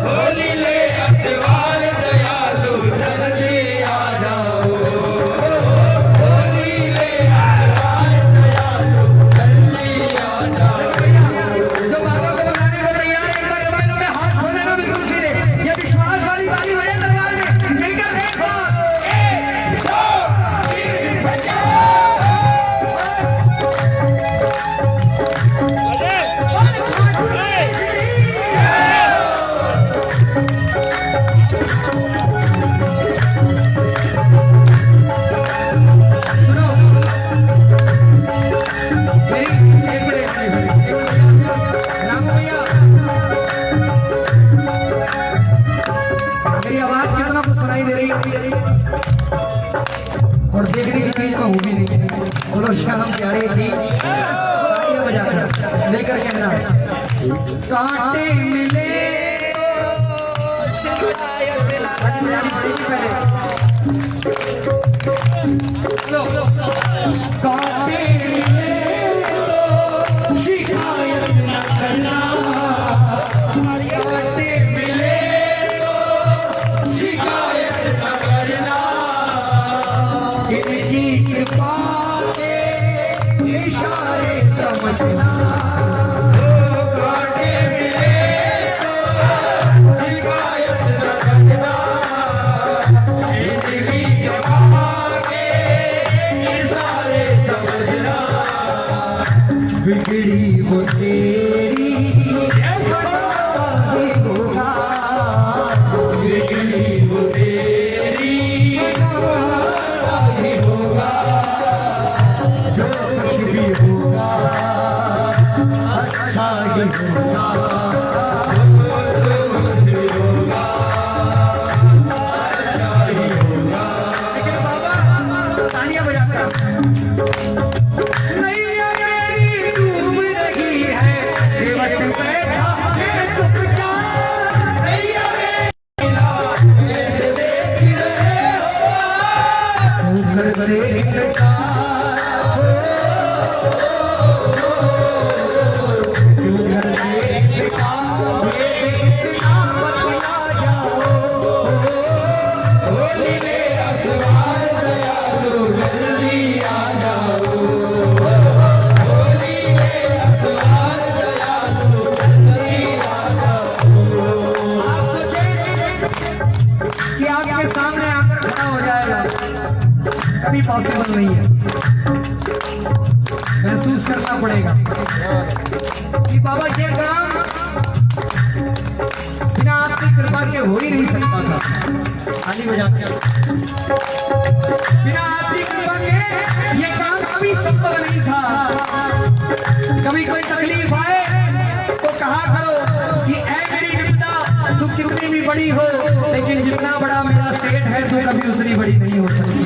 होली ले असवार दयालु जल्दी आ जाओ, होली ले असवार दयालु जल्दी आ जाओ। जो बाबा को बनाने को तैयार है, एक बार दरबार में हाथ खोले ना बिल्कुल सीधे। ये विश्वास वाली बात हो दरबार में मिलकर एक साथ। सुनो मेरी एक मिनट रामू भैया, मेरी आवाज कितना कुछ सुनाई दे रही और देखने की चीज में हूँ भी नहीं। बोलो श्याम प्यारे की तालियां बजाकर मिलकर कहना, कांटे मिले बोलो, कांटे मिले तो शिकायत न करना, कांटे मिले शिकायत न करना, इनकी कृपा के इशारे समझना। कांटे मिले तो शिकायत न करना, आपके सामने आकर खड़ा हो जाएगा, कभी पॉसिबल नहीं है। महसूस करना पड़ेगा कि बाबा ये काम बिना आपकी कृपा के हो ही नहीं सकता था। ताली बजाते हैं। बिना आपकी कृपा के ये काम कभी संभव नहीं था। कभी कोई तकलीफ आए तो कहा करो कि ऐ मेरी विपदा तू कितनी भी बड़ी हो, लेकिन जितना बड़ा मेरा सेठ है तो कभी उतनी बड़ी नहीं हो सकती।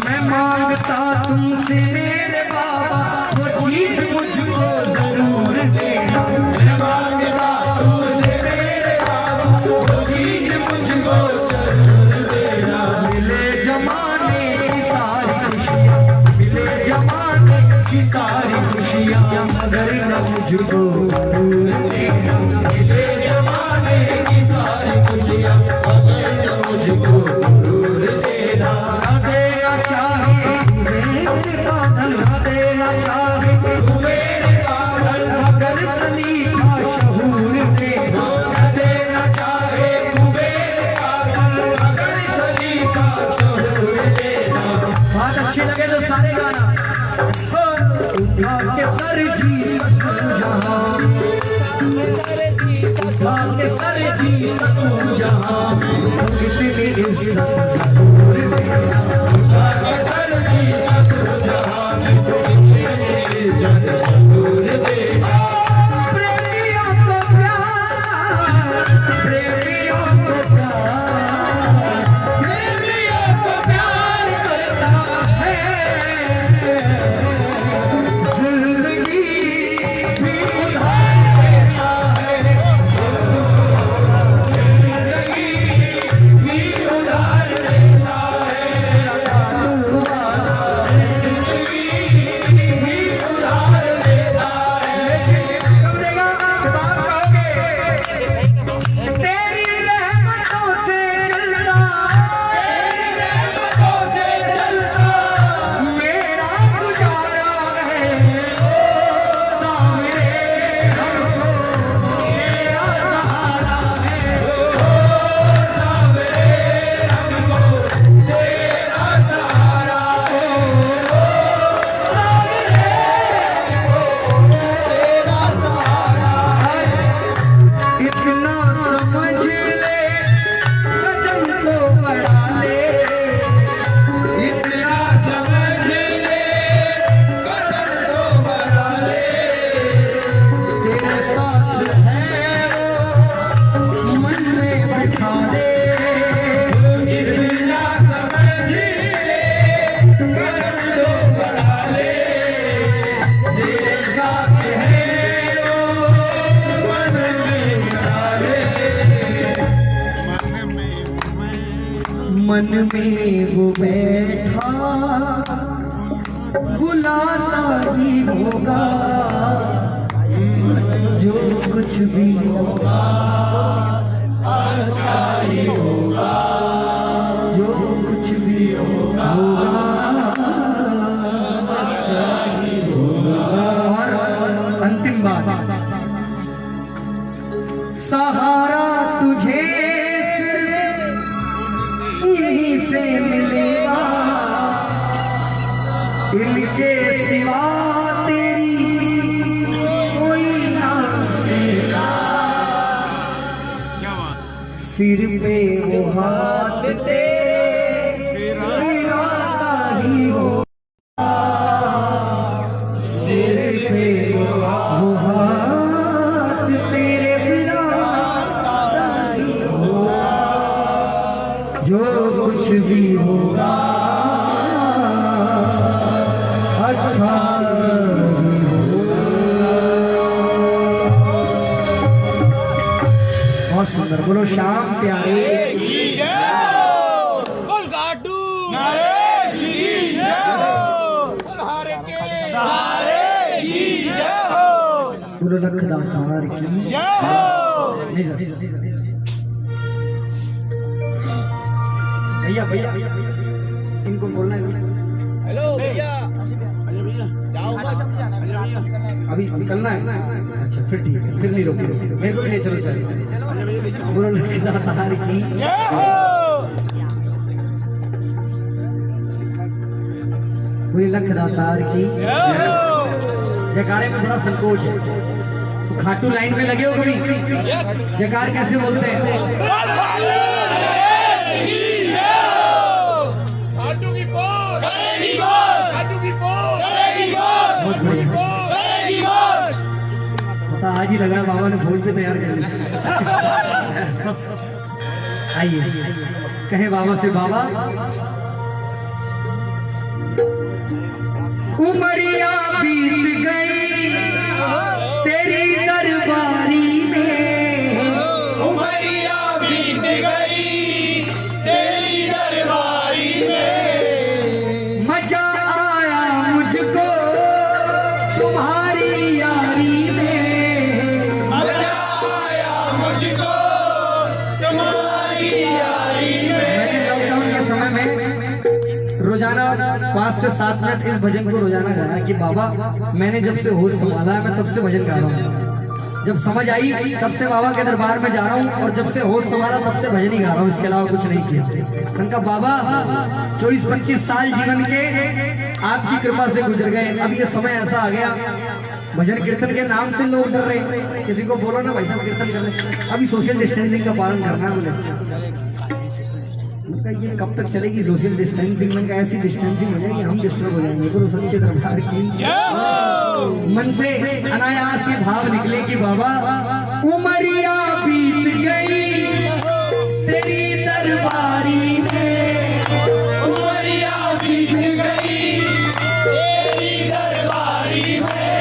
मैं मांगता तुमसे मेरे बाबा वो चीज मुझको जरूर देना। मैं मांगता तुमसे मेरे बाबा वो चीज मुझको जरूर देना। मिले जमाने की सारी खुशियाँ, मिले जमाने की सारी खुशियाँ, मगर न मुझको जरूर देना। मिले जमाने की सारी खुशियाँ, मगर न मुझको जरूर देना। अच्छे लगे तो सारे गाना उठा के सर जी जहां, उठा के सर जी जहां, कितनी इज्जत जरूर देना। उठा के सर जी जहां, कितनी इज्जत जरूर देना। प्रेमियों को प्यार, प्रेमियों को प्यार, प्रेमियों को प्यार करता मन में वो बैठा बुलाता ही होगा, जो कुछ भी होगा अच्छा ही होगा, जो कुछ भी होगा अच्छा ही होगा। और अंतिम बात, सहारा तुझे यहीं से मिलेगा, इनके सिवा तेरी बहुत सुंदर, बोलो श्याम प्यारे बोल गाडू नारे श्री जय हो हारे के सारे की जय हो बोलो लख दातार की जय हो नहीं सर भैया भैया इनको बोलना है हेलो भैया अभी निकलना है। अच्छा फिर ठीक है, फिर नहीं रोके मेरे को भी ले चलो चलो। बोलो लख दातार की जय हो बोले लख दातार की जयकारे में बड़ा संकोच है। तो खाटू लाइन में लगे हो कभी? जयकार कैसे बोलते हैं? खाटू की पोल करेगी बोल खाटू की पोल करेगी बोल बहुत बढ़िया, करेगी बोल पता आज ही लगा बाबा ने भोज पे तैयार कर लिया। आइए कहे बाबा से, बाबा उमरिया बीत गई तेरी दरबारी में, उमरिया बीत गई तेरी दरबारी में, मजा आया मुझको तुम्हारी यारी में। मजा आया मुझको तुम्हारी यारी में। मैंने लॉकडाउन के समय में रोजाना 5 से 7 मिनट इस भजन को रोजाना गाया कि बाबा मैंने जब से होश संभाला है मैं तब से भजन गा रहा हूँ। जब समझ आई तब से बाबा के दरबार में जा रहा हूँ, और जब से होश संभाला तब से भजन ही गा रहा हूँ, इसके अलावा कुछ नहीं किया। उनका बाबा 24-25 साल जीवन के आपकी कृपा से गुजर गए। अब ये समय ऐसा आ गया भजन कीर्तन के नाम से लोग डर रहे। किसी को बोलो ना भाई साहब कीर्तन कर रहे, अभी सोशल डिस्टेंसिंग का पालन करना है। बोले उनका ये कब तक चलेगी सोशल डिस्टेंसिंग? में का ऐसी डिस्टेंसिंग हो जाएगी हम डिस्टर्ब हो जाएंगे। बोलो सच्चे दरबार की मन से अनायास ये भाव निकले कि बाबा उमरिया बीत गई तेरी दरबारी में, उमरिया बीत गई तेरी दरबारी में,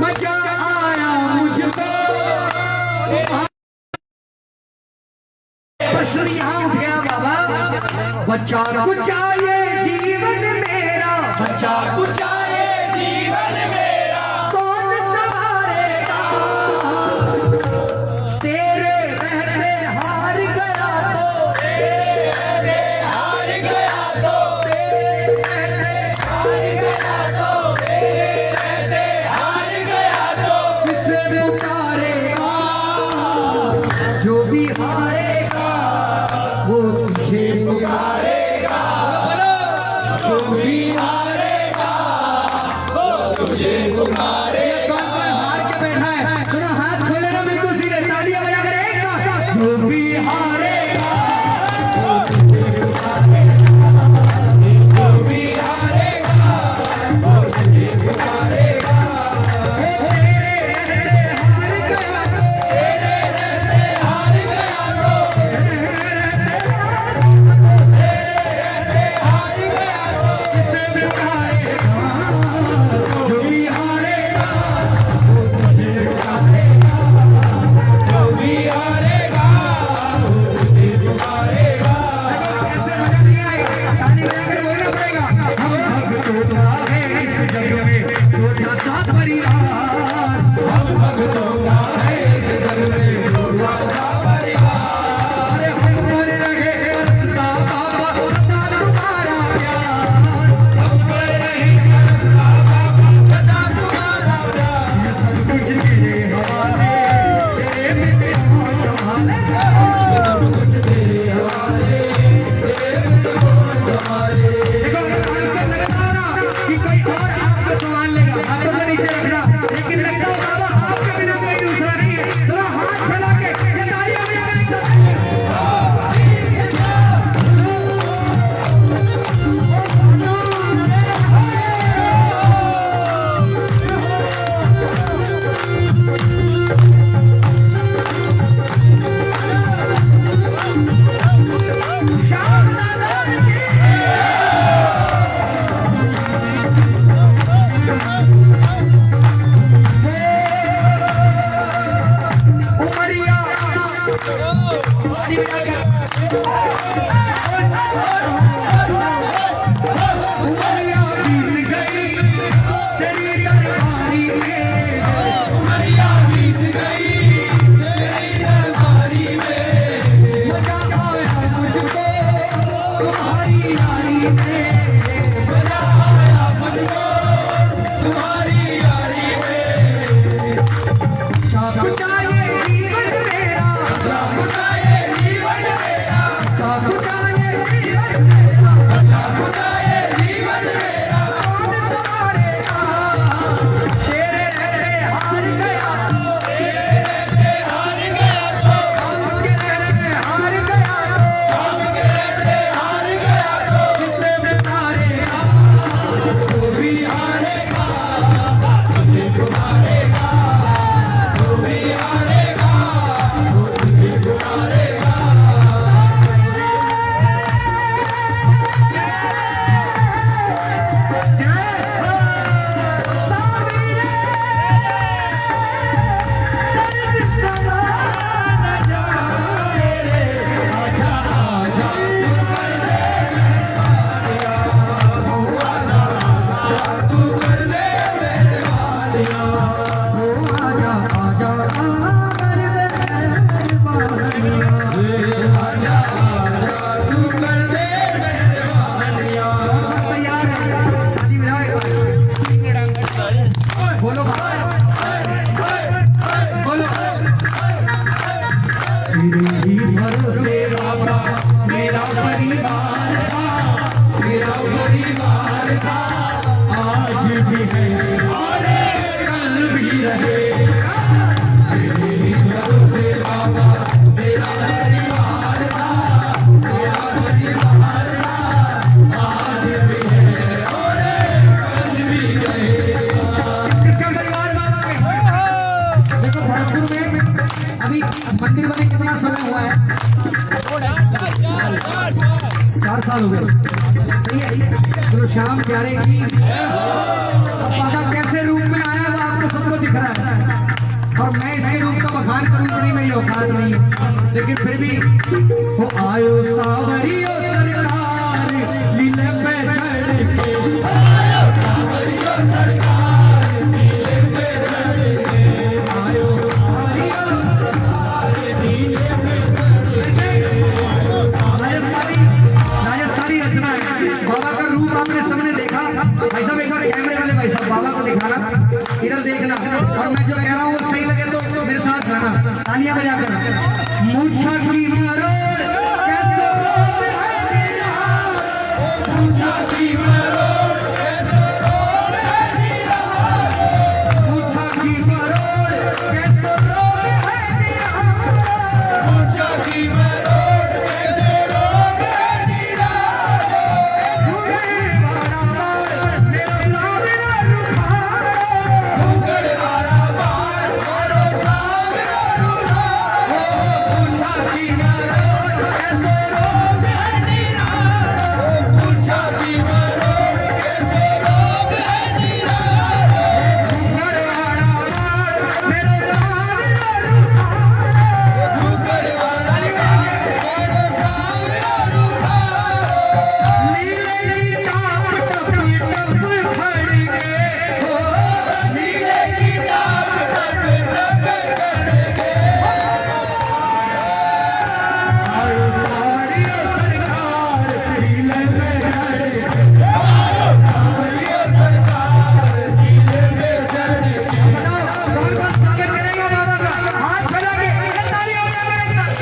मजा आया मुझको। प्रश्न यहाँ उठ गया बाबा, बच्चा कुचा ये जीवन मेरा, बच्चा कुचा चाहे जीवन मेरा, कौन संभालेगा? तेरे रहते हार गया तो, हार गया तो, तेरे रहते हार गया तो, किसे पुकारेगा? जो भी हारेगा वो तुझे पुकारेगा। जो भी हारेगा वो तुझे पुकारेगा। कौन कौन हार के बैठा है? थोड़ा हाथ खोले ना बिल्कुल सीधे, तालियां बजा कर एक साथ। जो भी हारेगा जो भी हारेगा वो तुझे पुकारेगा। तेरे रहते हार गया तो, तेरे रहते हार गया तो, तेरे रहते हार गया तो, किसे पुकारेगा? जो भी हारेगा जो भी हारेगा वो तुझे पुकारेगा। कैसे मजा नहीं आएगा? ताली बजाकर बोलना पड़ेगा। हम भक्तों का है इस जग में छोटा सा परिवार, हम भक्तों का है इस जग में छोटा सा परिवार। अरे हम पर रहे रास्ता बाबा सदा तुम्हारा प्यार, हम पर नहीं करता बाबा सदा तुम्हारा प्यार। ये सब कुछ तेरे हवाले, तेरे मिट्टी को संभाले। सब कुछ तेरे हवाले, तेरे को संभाले। देखो कान पर लगा रहा कि कोई और आपका सवाल लेगा, हाथों को नीचे रखना। आजा आजा कर दे मेहरबानियां। तू कर दे मेहरबानियां। तैयार है ताली बजाओ एक बार। बोलो बोलो तेरे ही भरोसे बाबा मेरा परिवार था, मेरा परिवार था, आज भी है और कल भी रहेगा। तेरे ही भरोसे बाबा मेरा परिवार था, मेरा परिवार था, आज भी है और कल भी रहेगा। किसका परिवार बाबा के? देखो भरतपुर में अभी मंदिर बने कितना समय हुआ है? 4 साल हो गए। सही है। तो शाम प्यारे की अब बाबा कैसे रूप में आया वो आपको सबको दिख रहा है, और मैं इसके रूप का बखान करूं तो नहीं, मेरी औकात नहीं है, लेकिन फिर भी वो आयो सावरियो सरकार लीले पे चढ़ के, आयो सावरियो सरकार नीले पे चढ़ के, आयो सावरियो नीले पे राजस्थानी रचना है। बाबा का रूप आपने सबने देखा। भाई साहब एक बार कैमरे वाले भाई साहब बाबा को दिखाना, इधर देखना, और मैं जो कह रहा हूँ वो सही लगे तो मेरे साथ गाना, तालियां बजाकर। मूछा की मरोड़ कैसे रोड है मेरा, मूछा की मरोड़ कैसे रोड है मेरा, मूछा की मरोड़ कैसे रोड है मेरा, मूछा की मरोड़ कैसे रोड है मेरा। मेरा सामने रुखा, मूछा की मरोड़ कैसे रोड है मेरा, मूछा की मरोड़ कैसे रोड है मेरा। मेरे सामने रुखा, नीले की टाप टप टप खड़ी के, हो नीले की टाप टप टप करके, आयो सावरियो सरकार नीले पे चढ़ के, सावरियो सरकार नीले पे चढ़ के। बताओ कौन कौन स्वागत करेगा बाबा का? हाथ फैला के तालियां बजाकर एक साथ।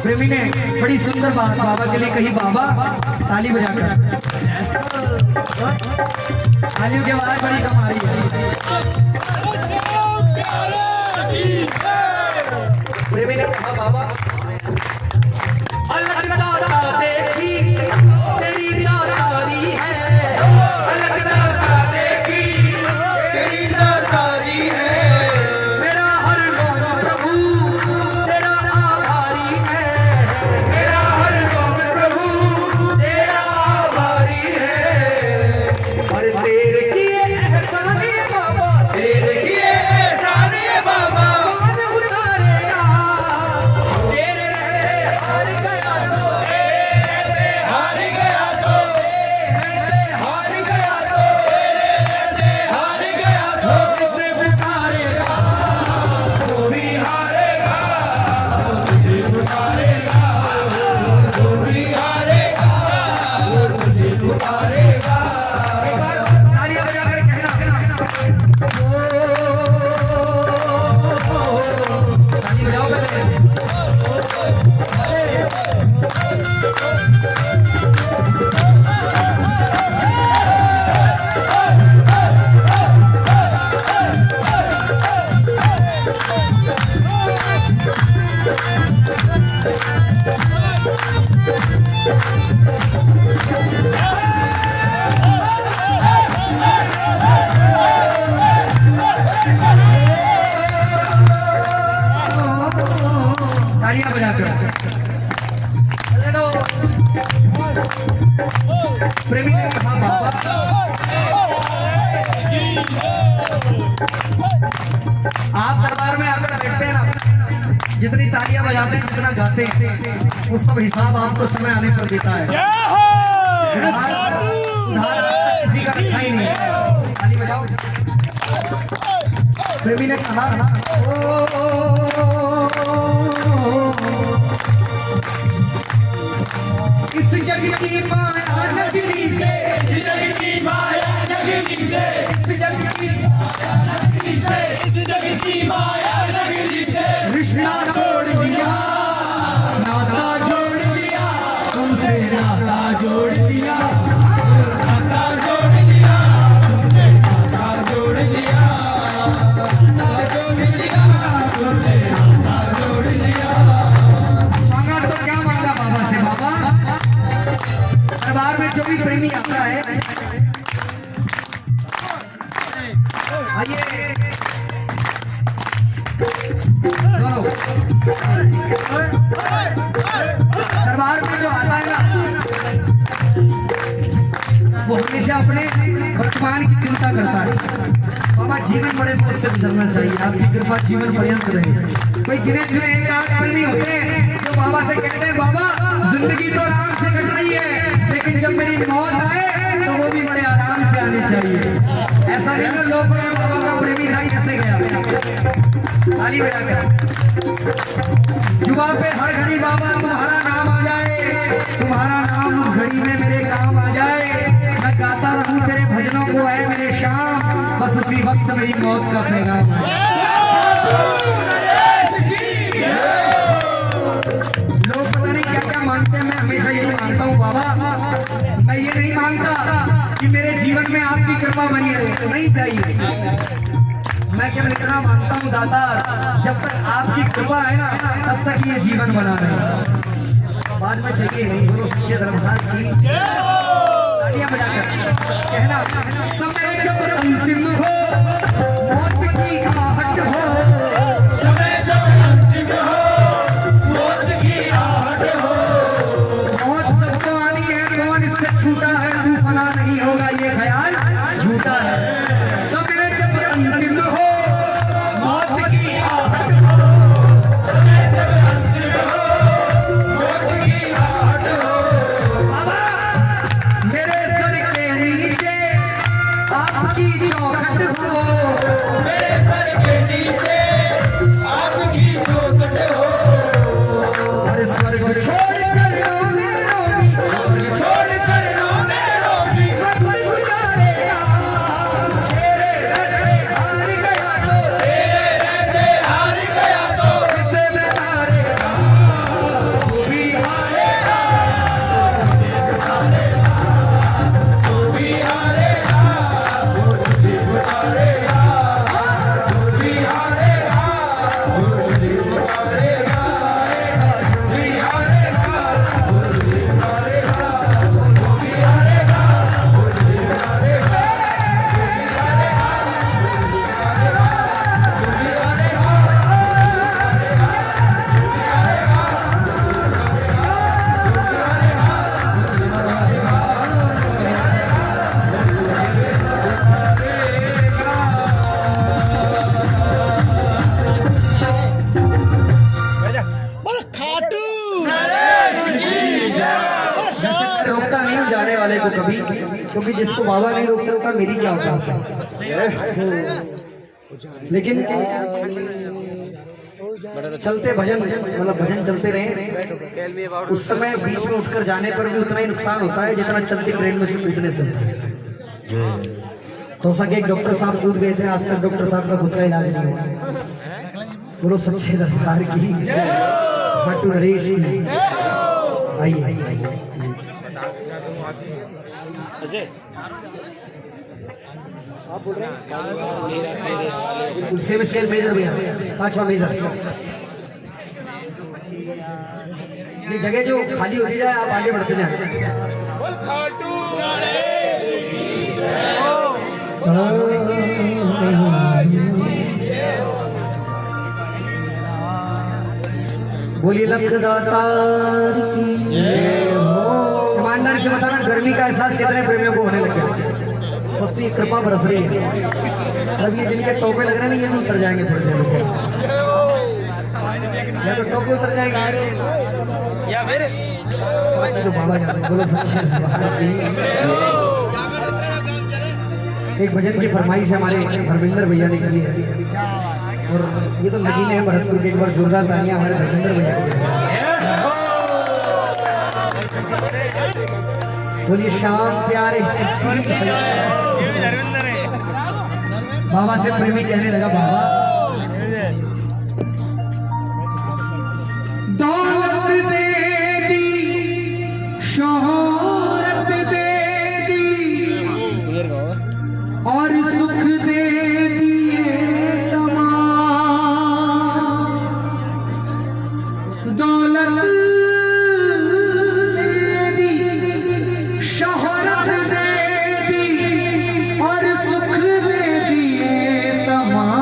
प्रेमी ने बड़ी सुंदर बात बाबा के लिए कही, बाबा ताली बजाकर। तालियों की आवाज बड़ी कम आ रही है। प्रेमी ने कहा बाबा अलग दाता देखी तेरी दातारी है, अलग दाता देखी तेरी दातारी है, मेरा हर गौर प्रभु तेरा आभारी है, मेरा हर गम प्रभु तेरा आभारी है। और तेरे किए एहसान ये बाबा तेरे किए एहसान ये बाबा कौन उतारेगा, तेरे रहते हार गया तो, हार गया तो, हार गया तो, हार गया तो, किसे पुकारेगा, वो भी हारेगा, तुझे पुकारेगा, वो भी हारेगा, तुझे पुकारेगा। तालियां बजाकर कहना ताली बजाओ पहले। Hey! प्रेमी ने कहा बाबा आप दरबार में आकर बैठते हैं ना, जितनी तालियां बजाते हैं, जितना गाते हैं, उस सब हिसाब आपको समय आने पर देता है। उधार किसी का रखा ही नहीं है। ताली बजाओ। प्रेमी ने कहा इस जग की माया नगरी से, इस जग की माया नगरी से, इस जग की इस जग की माया नगरी से रिश्ता जोड़ दिया, नाता जोड़ दिया, तुमसे नाता जोड़ दिया, नाता जोड़ लिया, तुमसे नाता जोड़ लिया, नाता जोड़ लिया, तुमसे नाता जोड़ लिया। मांगा तो क्या मांगा बाबा से? बाबा दरबार में जो भी प्रेमी आता है, आइए दरबार में जो आता है ना, वो हमेशा अपने वर्तमान की चिंता करता है। बाबा जीवन बड़े बहुत से गुजरना चाहिए, आपकी कृपा जीवन पर्यंत रहे। कोई गिने चुने एक आध प्रेमी होते हैं जो बाबा से कहते हैं बाबा जिंदगी तो आराम से कट रही है, लेकिन जब मेरी मौत आए तो वो भी बड़े आराम से आनी चाहिए। ऐसा नहीं कि लोग बाबा का प्रेमी था कैसे गया। ताली बजाकर जुबा पे हर घड़ी बाबा तुम्हारा नाम आ जाए, तुम्हारा नाम उस घड़ी में मेरे काम आ जाए। मैं गाता रहूं तेरे भजनों को है मेरे शाम, बस उसी वक्त मेरी मौत का पैगाम है। लोग पता नहीं क्या क्या मानते हैं, मैं हमेशा यही मानता हूँ बाबा। मैं ये नहीं मांगता कि मेरे जीवन में आपकी कृपा बनी रहे, तो नहीं चाहिए। मैं केवल इतना मांगता हूँ दाता, जब तक आपकी कृपा है ना तब तक ये जीवन बना रहे। बाद में चाहिए नहीं, बोलो सच्चे दरबार की तालियां बजाकर कहना समय जब अंतिम हो, मौत की आहट हो, समय जब अंतिम हो, मौत की आहट हो, मौत सबको आनी है, कौन इससे छूटा है, तू फना नहीं होगा ये ख्याल झूठा है। समय जब अंतिम हो, मौत की आहट हो, समय जब अंतिम हो, मौत की आहट हो। बाबा मेरे सर के नीचे आपकी चौखट हो, मेरे सर के नीचे आपकी चौखट हो, अरे स्वर्ग छोड़ चरणों में रोगी, छोड़ चरणों में रोगी, कोई गुजारेगा, तेरे रहते हार गया तो, तेरे रहते हार गया तो, किसे में हारेगा, तू भी हारेगा, तू भी हारेगा, तू भी हारेगा, तू भी हारेगा, तू भी हारेगा, तू भी हारेगा, तू भी हारेगा, तू भी हारेगा, तू भी हारेगा, रोकता नहीं हूँ जाने वाले को कभी, क्योंकि जिसको बाबा नहीं रोक सकता मेरी क्या होता। लेकिन चलते भजन मतलब भजन चलते रहे, उस समय बीच में उठकर जाने पर भी उतना ही नुकसान होता है जितना चलती ट्रेन में से कूदने से। हो सके एक डॉक्टर साहब कूद गए थे, आज तक डॉक्टर साहब का खुद का इलाज नहीं हुआ। बोलो सच्चे दरबार की, भट्टू नरेश की। आइए आइए आप बोल रहे हैं बिल्कुल सेम स्केल मेजर भैया, 5वां मेजर। ये जगह जो खाली होती जाए आप आगे बढ़ते जाए। बोलिए लख दातार की जय हो। ईमानदारी से बताना गर्मी गर्मी का एहसास कितने प्रेमियों को होने लग गया। बस तो ये कृपा बरस रही है। अब ये जिनके टोपे लग रहे हैं ना, ये भी उतर जाएंगे थोड़ी देर में, या तो टोपे उतर जाएंगे या फिर तो बाबा जाने। बोलो सच्चे एक भजन की फरमाइश हमारे धर्मेंद्र भैया ने की है, और ये तो नगीने हैं भरतपुर के। एक बार जोरदार तालियां हमारे धर्मेंद्र भैया के। बोलिए श्याम प्यारे। बाबा से प्रेमी कहने लगा, बाबा दौलत दे दी, शोहरत दे दी, और सुख दे दिए तमाम। दौलत दे दी, शोहरत दे दी, और सुख दे दिए तमाम।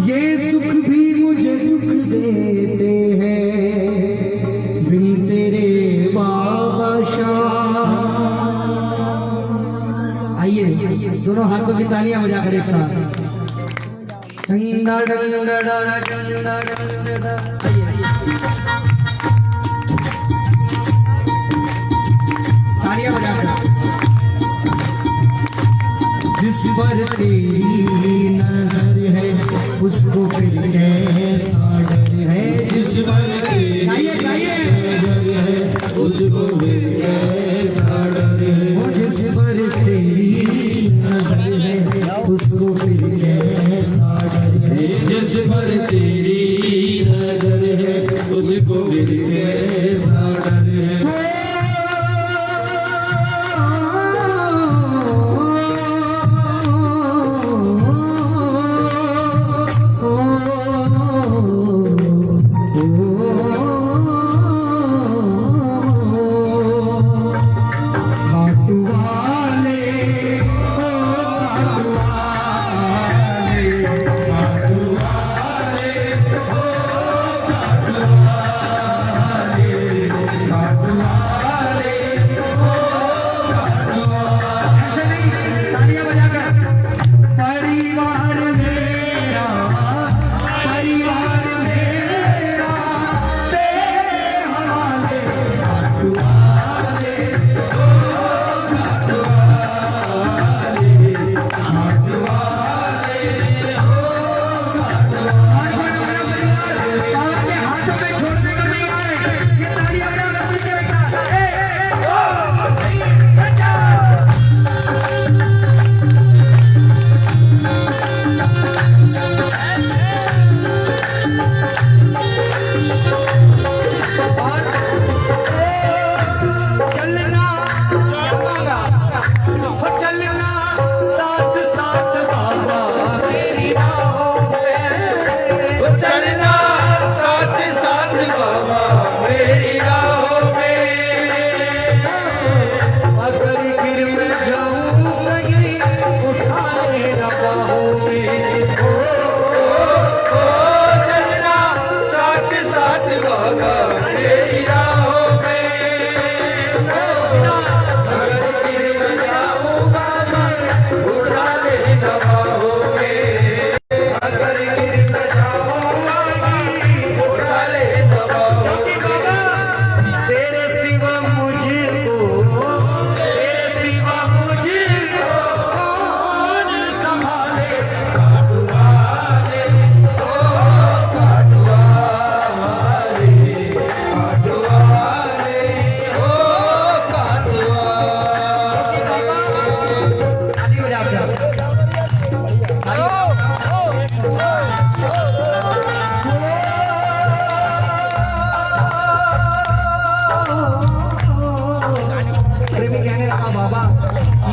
ये सुख भी मुझे दुख देते हैं, बिन तेरे बाबा शाह। आइए दोनों हाथों की तालियां बजाकर एक साथ। तालियां बजाकर। जिस पर तेरी नजर है उसको फिर कैसा डर है। जिस पर तेरी नजर है उसको फिर कैसा डर है। वो जिस पर तेरी नजर है उसको फिर कैसा डर है। जिस पर तेरी नजर है उसको फिर कैसा डर है।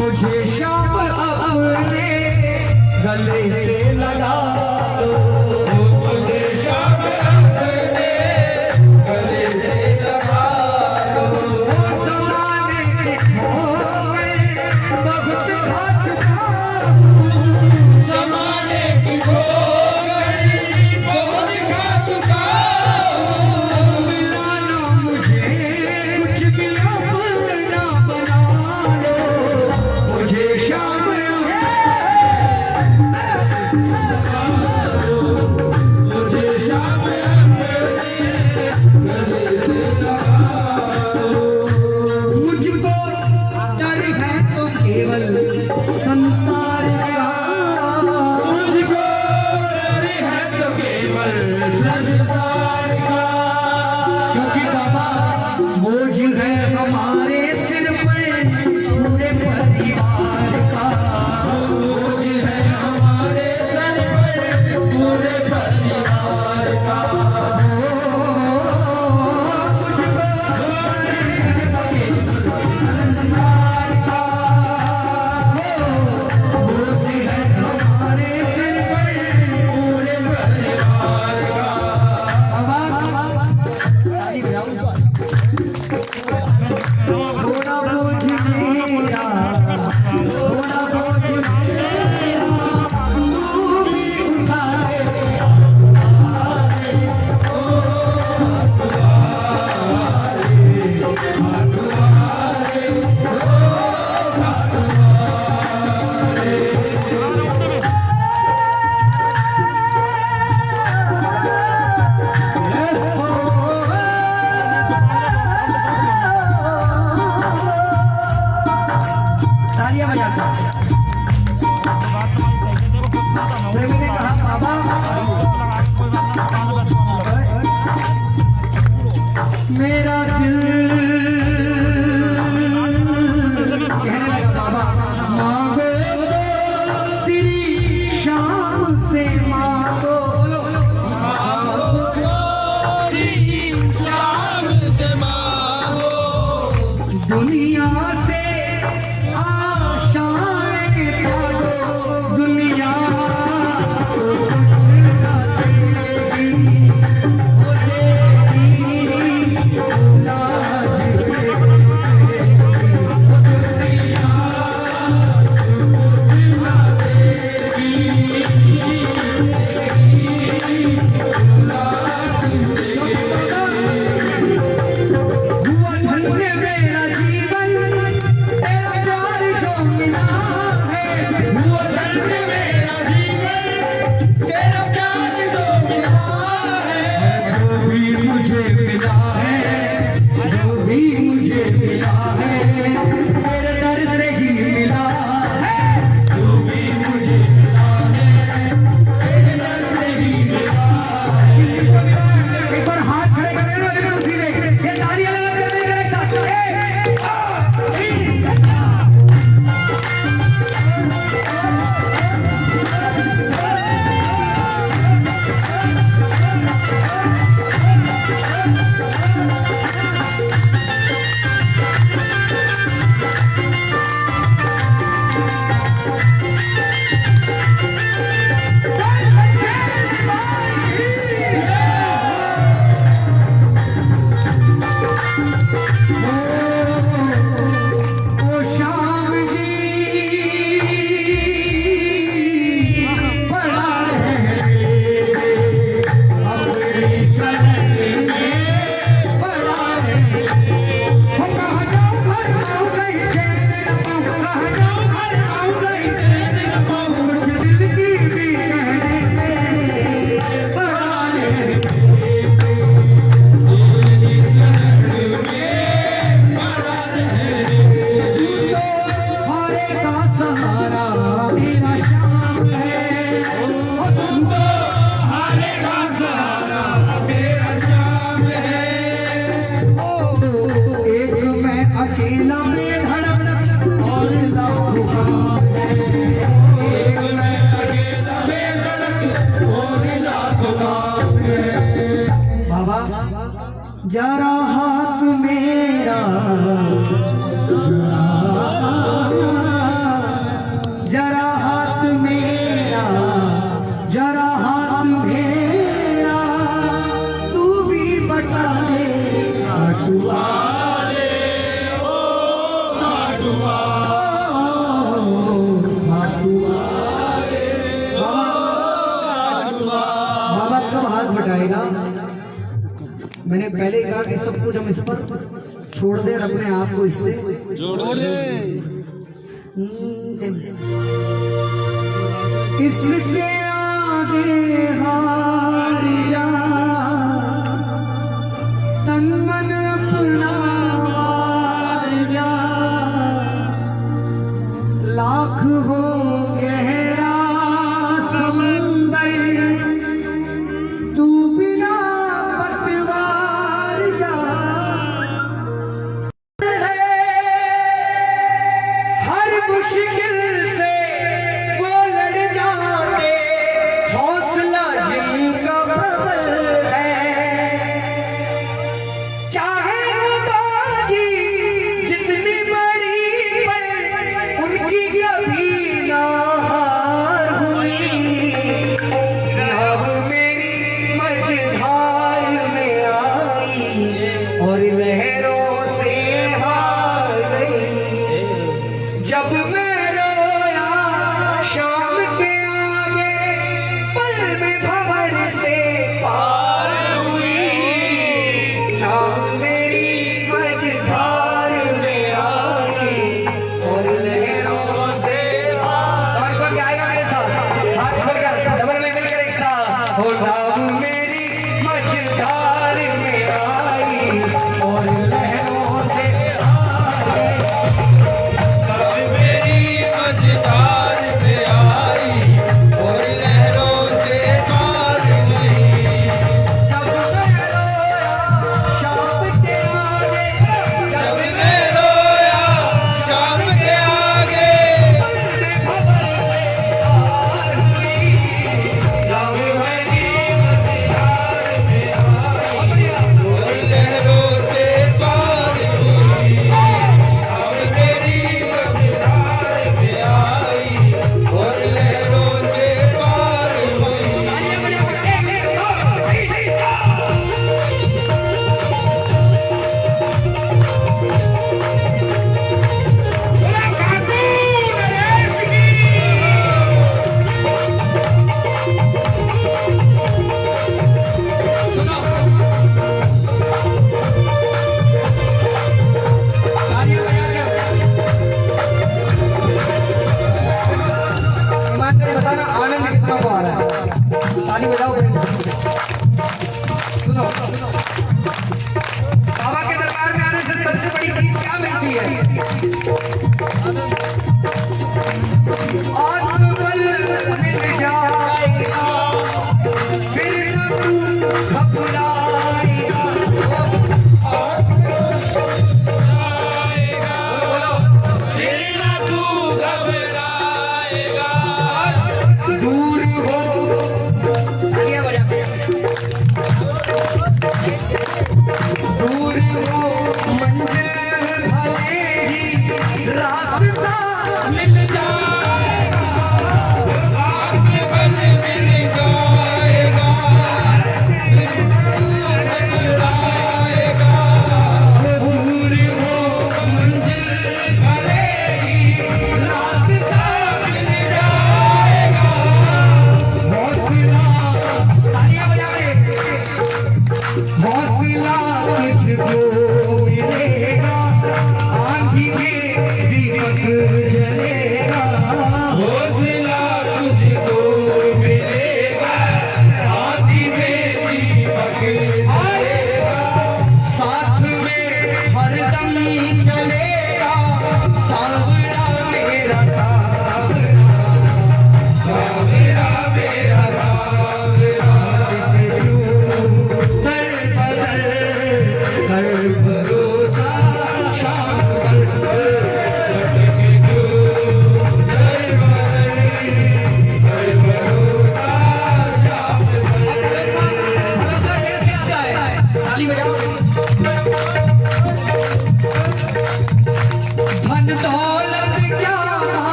मुझे शाम अपने गले से लगा दो। मुझे शाम अपने गले से लगा दो। ज़माने के खोए बहुत खा चुका हूँ। ज़माने की खोई बहुत खा चुका हूँ। मिला ना मुझे हो जाता। प्रेमी ने कहा बाबा मेरा दिल कहने लगा बाबा मांगो श्री श्याम से मांगो दुनिया से आशाएं काटो दुनिया को कुछ ना देगी वो देगी लाज हुआ धन्य मेरा जीवन तेरा प्यार जो मिला है हुआ धन्य मेरा जीवन तेरा प्यार जो मिला है जो भी मुझे मिला है जो भी मुझे मिला है तेरे दर से ही मिला है जो भी मुझे मिला है तेरे दर से ही मिला है एक बार हाथ खड़े कर लेना लेकिन उसी ने ये तालियां लगा कर देंगे एक साथ ओ श्याम जी बड़ा अपनी शरण में बड़ा हो कहाँ जाऊँ घर आऊँ कहीं चैन न पाऊँ कहाँ जाऊँ घर आऊँ कहीं चैन न पाऊँ कुछ दिल की भी कहने बड़ा हारे का सहारा मेरा श्याम है तुम तो हारे का सहारा मेरा श्याम है एक मैं अकेला बेधड़क और लाखों काम है एक मैं अकेला बेधड़क और लाखों काम है बाबा जरा हाथ मेरा जरा हाथ मेरा जरा हाथ मेरा तू भी बता दे काटुआ बाबा कब हाथ बटाएगा? मैंने पहले ही कहा कि सब कुछ हम इस पर छोड़ दे और अपने आप को इससे जोड़ दे। इसके आगे हार जा तन मन अपना हार जा लाख हो गहरा समंदर तू बिना पतवार जा हर मुश्किल से वो लड़ जाते हौसला जिनका प्रबल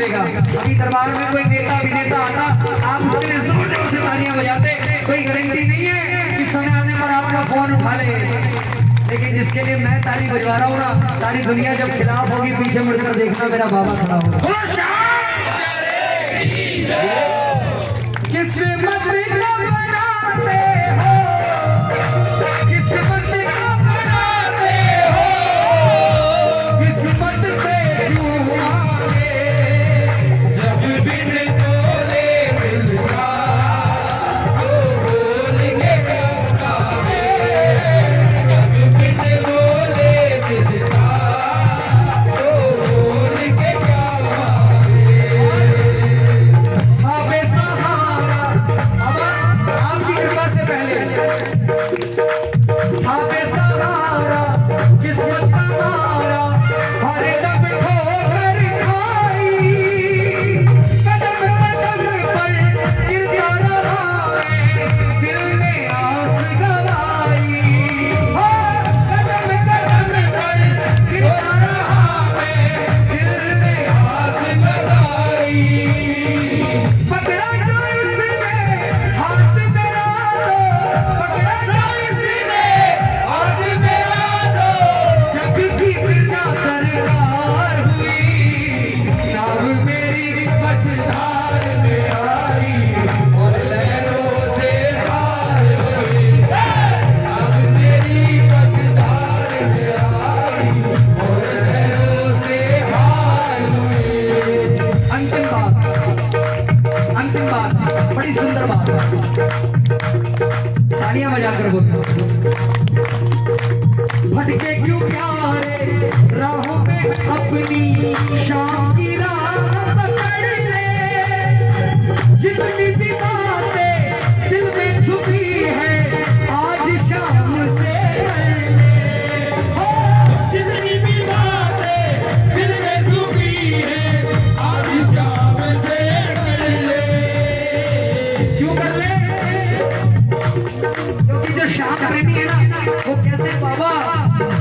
मिलेगा। अभी दरबार में कोई नेता अभिनेता आता, आप उसके लिए जोर जोर से तालियां बजाते, कोई गारंटी नहीं है कि समय आने पर आपका फोन उठा ले। लेकिन जिसके लिए मैं ताली बजवा रहा हूँ ना, सारी दुनिया जब खिलाफ होगी, पीछे मुड़कर देखना मेरा बाबा खड़ा होगा। किस्मत का बनाते हो, किस्मत का बनाते हो, किस्मत से क्यों आगे, जब बिन बोले मिलता तो बोलेंगे क्या गावे, जब बिन बोले मिलता तो बोलेंगे क्या गावे। आपे सहारा, अब आपकी कृपा से पहले आपे सहारा, किस्मत हमारा हर दम ठोकर खाई, कदम कदम पर गिरता रहा मैं, दिल में आस गवाई। हो कदम कदम पर गिरता रहा मैं, दिल में आस लगाई। पकड़ा जो इसने हाथ मेरा तो, पकड़ा जो इसने हाथ मेरा तो, जग की फिजा सरकार हुई, नाव मेरी मझधार में आई, और लहरों से पार हुई, नाव मेरी मझधार में आई, और लहरों से पार हुई। अंतिम बात, बड़ी सुंदर बात, तालियां बजाकर बोलो। भटके क्यों प्यारे राहों में अपनी, शाम की राह पकड़ ले, जितनी भी बातें दिल में छुपी है, आज शाम से कर ले। हो जितनी भी बातें दिल में छुपी है, आज शाम से कर ले। क्यों कर ले? क्योंकि जो शाम रहनी है ना, वो कहते हैं बाबा,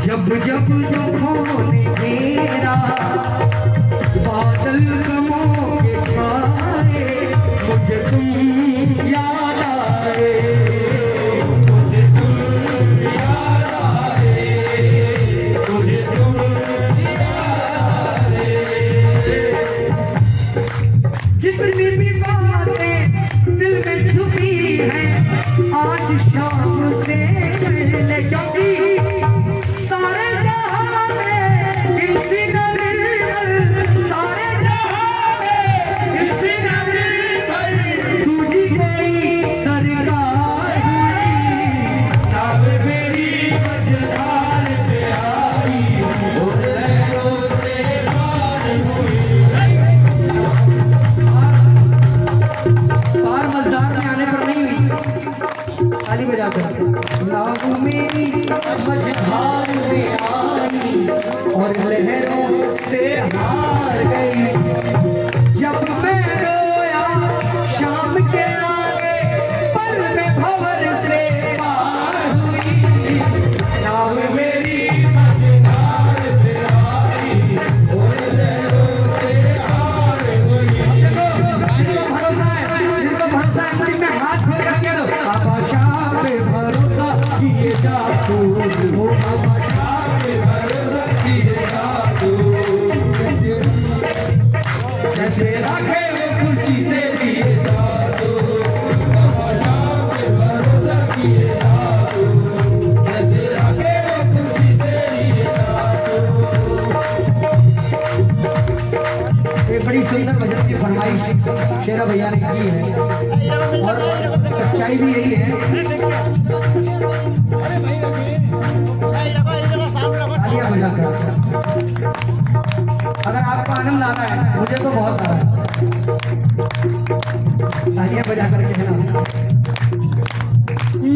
जब जब दुखों ने घेरा, बादल गमों के छाए, मुझे तुम याद आए, मुझे तुम याद आए, मुझे तुम याद आए। जितनी भी बातें दिल में छुपी है, आज शाम से कर ले, क्योंकि सारे जहां में किसी का दिल, सारे जहां में किसी का दिल, तुझी कोई सरकार हुई, नाव मेरी मझधार में आई, और लहरों से पार हुई। पार मझधार में आने पर नहीं हुई, ताली बजाकर। नाव मेरी मझधार में आई, और लहरों से हार गई, जब मैं रोया शाम के आगे, पल में भंवर से पार हुई, नाव मेरी मझधार में आई, और लहरों से हार हुई। जिनको भरोसा है, जिनको भरोसा है, मुझ में हाथ खोल कर कह दो, आशा पे भरोसा किए जा तू, हो आशा पे भरोसा किए जा तू, जैसे रखे वो खुशी से दिए जा तू, आशा पे भरोसा किए जा तू, जैसे रखे वो खुशी से दिए जा तू। ये बड़ी सुंदर भजन की फरमाइश शेरा भैया ने की है, और सच्चाई भी यही है। तालियां बजाकर, अगर आपको आनंद आ रहा है, मुझे तो बहुत आ रहा है, तालियां बजाकर कहना।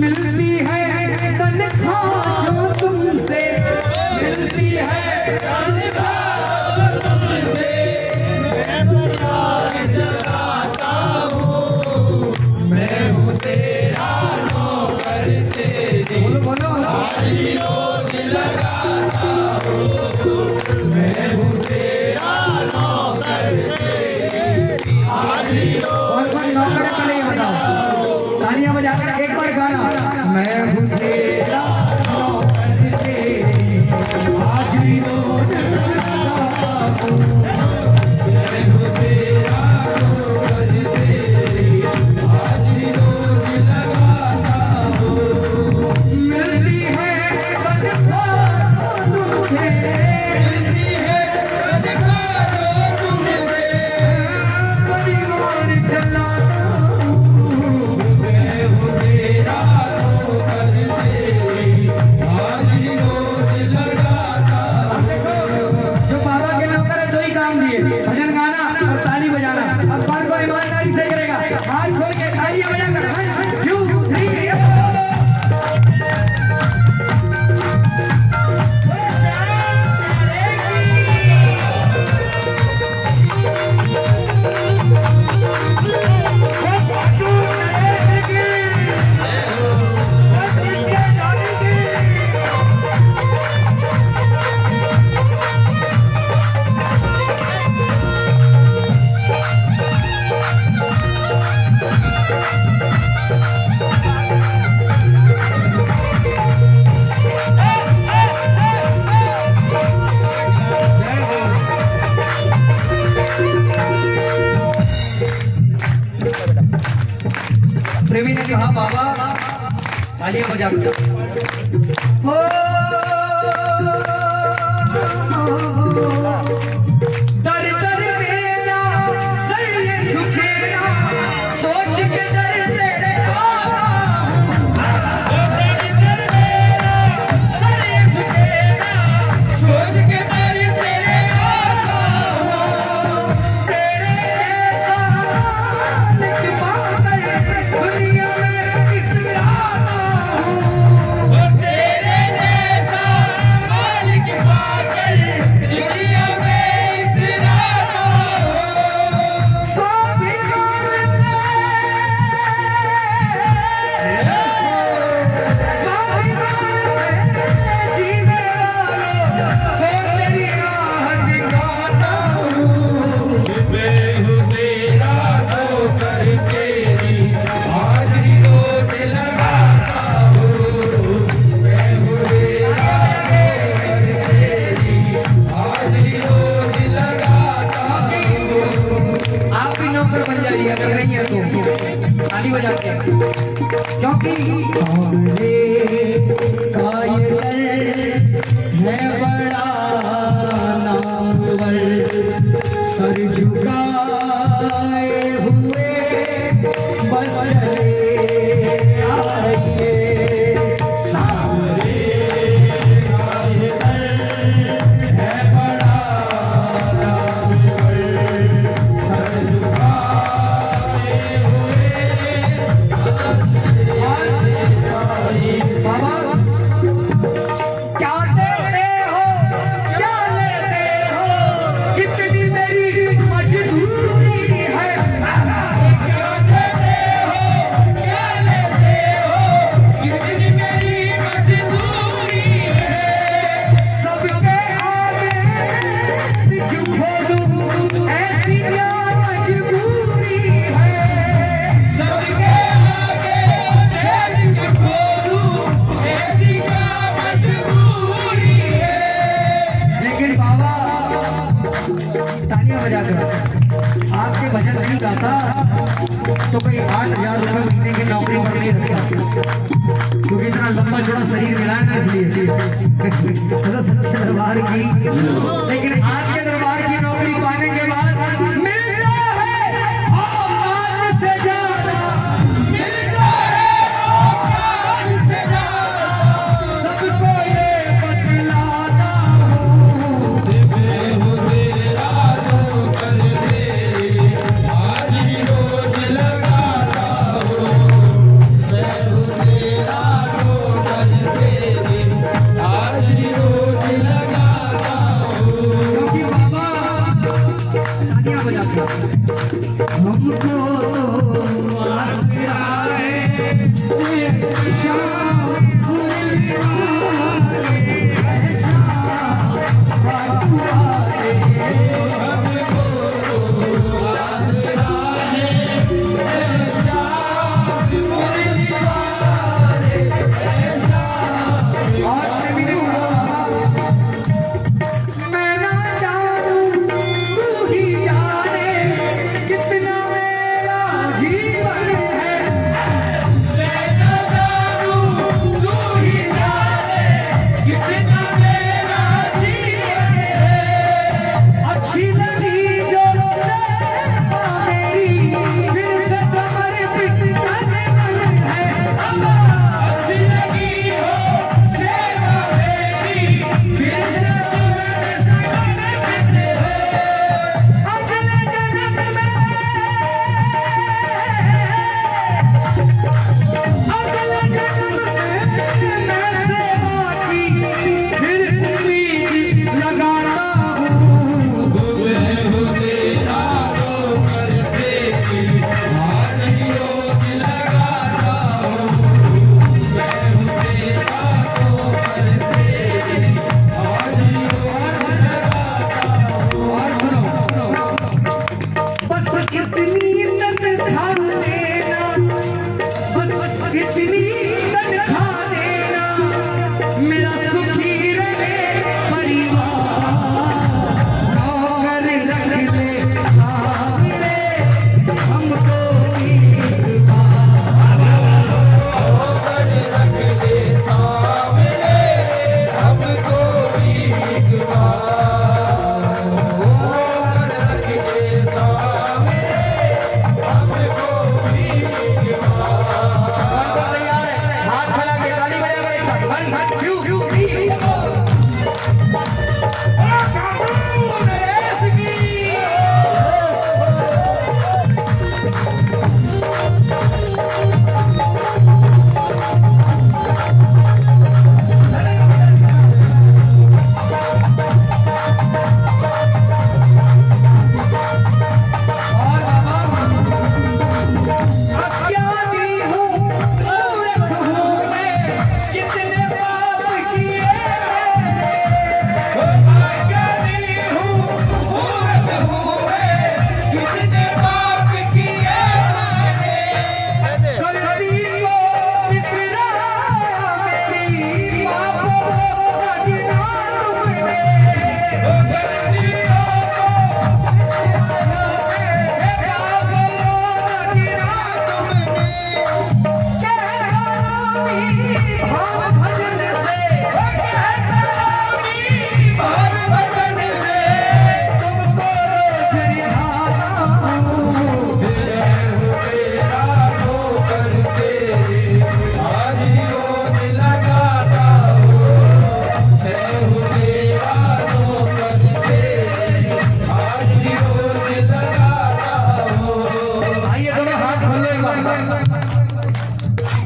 मिलती है तन्ख्वाह जो तुमसे, मिलती है तन्ख्वाह जो तुमसे, मैं बता जगाता हूँ, मैं हूँ तेरा नौकर तेरे, बोलो बोलो, रोज लगाता हूँ, मैं हूँ तेरा नौकर तेरे, बजाकर एक बार गाना। मैं हूँ तेरा नौकर तेरी, हाजिरी रोज लगाता हूँ। मैं हूँ तेरा नौकर तेरी, हाजिरी रोज लगाता हूँ। मिलती है तनख्वाह तुमसे, मिलती है तनख्वाह तुमसे, परिवार चलाता हूँ। मैं हूँ तेरा नौकर तेरी, हाजिरी रोज लगाता हूँ। जो बाबा के नौकर है दो ही काम दिए, भजन गाना और ताली बजाना। अब कौन कौन ईमानदारी से करेगा? हाथ खोल के तालियां बजाकर 1 2 3 प्रेमी ने कहा बाबा तालियां बजा हो दर दर मेरा सर ये झुके ना, सोच के दर तेरे दर दर मेरा सर ये झुके ना, सोच के दर तेरे आता हूँ। तेरे जैसा लिख पाकर दुनिया में इतराता हूँ। तेरे जैसा मालिक पाकर दुनिया में इतराता हूँ। स्वाभिमान से जीने वालों को तेरी राह दिखाता हूँ। मैं हूँ तेरा नौकर तेरी, हाजिरी रोज लगाता हूँ। मैं हूँ तेरा नौकर तेरी, हाजिरी रोज लगाता हूँ। आप भी नौकर बन जाइए अगर नहीं है तो ताली बजा के, क्योंकि सामने का ये दर है बड़ा नामवर, सर झुकाए हुए बस चले आइए। सामने का ये दर है बड़ा नामवर, सर झुकाए हुए बाबा क्या देते हो, क्या लेते हो, कितनी मेरी मजबूरी है। क्या देते हो, क्या लेते हो, कितनी मेरी मजबूरी है। सबके आगे झुको दूं, ऐसी क्या मजबूरी है। सबके आगे झुको दूं, ऐसी क्या मजबूरी है। लेकिन बाबा तालियां बजाकर आपके भजन नहीं गाता तो कोई 8,000 रुपए महीने की नौकरी पर नहीं रखता, क्योंकि इतना लंबा चौड़ा शरीर मिला है इसलिए। तो सच्चे दरबार की, लेकिन आज के दरबार की नौकरी पाने के बाद मिलता है औकात से ज्यादा, मिलता है औकात से ज्यादा। सबको ये बतलाता हूँ। मैं हूँ तेरा नौकर तेरी, हाजिरी रोज लगाता हूँ। मैं हूँ तेरा नौकर तेरी, हाजिरी रोज लगाता हूँ। इतनी तनख्वाह देना मेरा सुखी रहे परिवार नौकर रख ले सामने हमको एक बार नौकर रख ले सामने हमको एक बार नौकर रख ले सामने हमको एक बार तैयार है हाथ फैला के ताली बजा के 1 2 3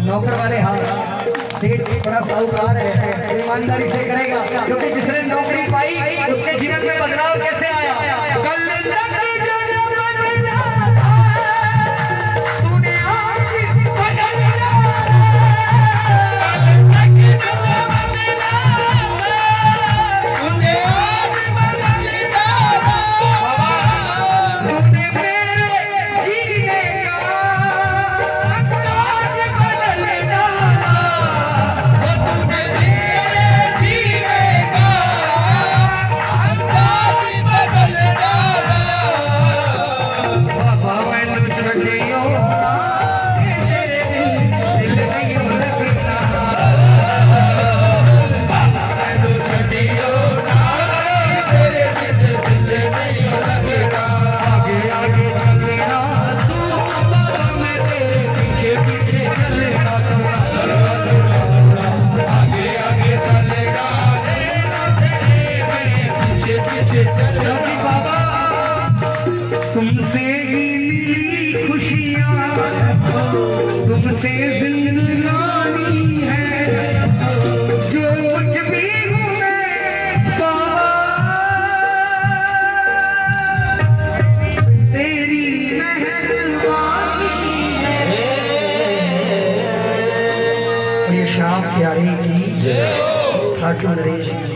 नौकर वाले हाथ सेठ बड़ा साहूकार है ईमानदारी से करेगा क्योंकि जिसने नौकरी पाई उसके जीवन में बदलाव कैसे आया कल लग जन्म तूने आज बदला तूने आज बदला तूने मेरे जीने का अंदाज बदल डाला तूने मेरे जीने का अंदाज बदल डाला बाबा मैनू छड़ियो तेरे दिल नहीं लगता मैनू छड्डियो ना तेरे दिल नहीं लगदा आगे आगे चलना तू बाबा मैं तेरे पीछे पीछे चलेगा आगे आगे चलेगा तेरे पीछे पीछे चलेगा जब बाबा तुमसे ही मिली खुशियाँ तुमसे जिंदगानी है जो कुछ भी हूँ मैं बाबा तेरी मेहरबानी है और ये शाम प्यारी की खाटू नरेश की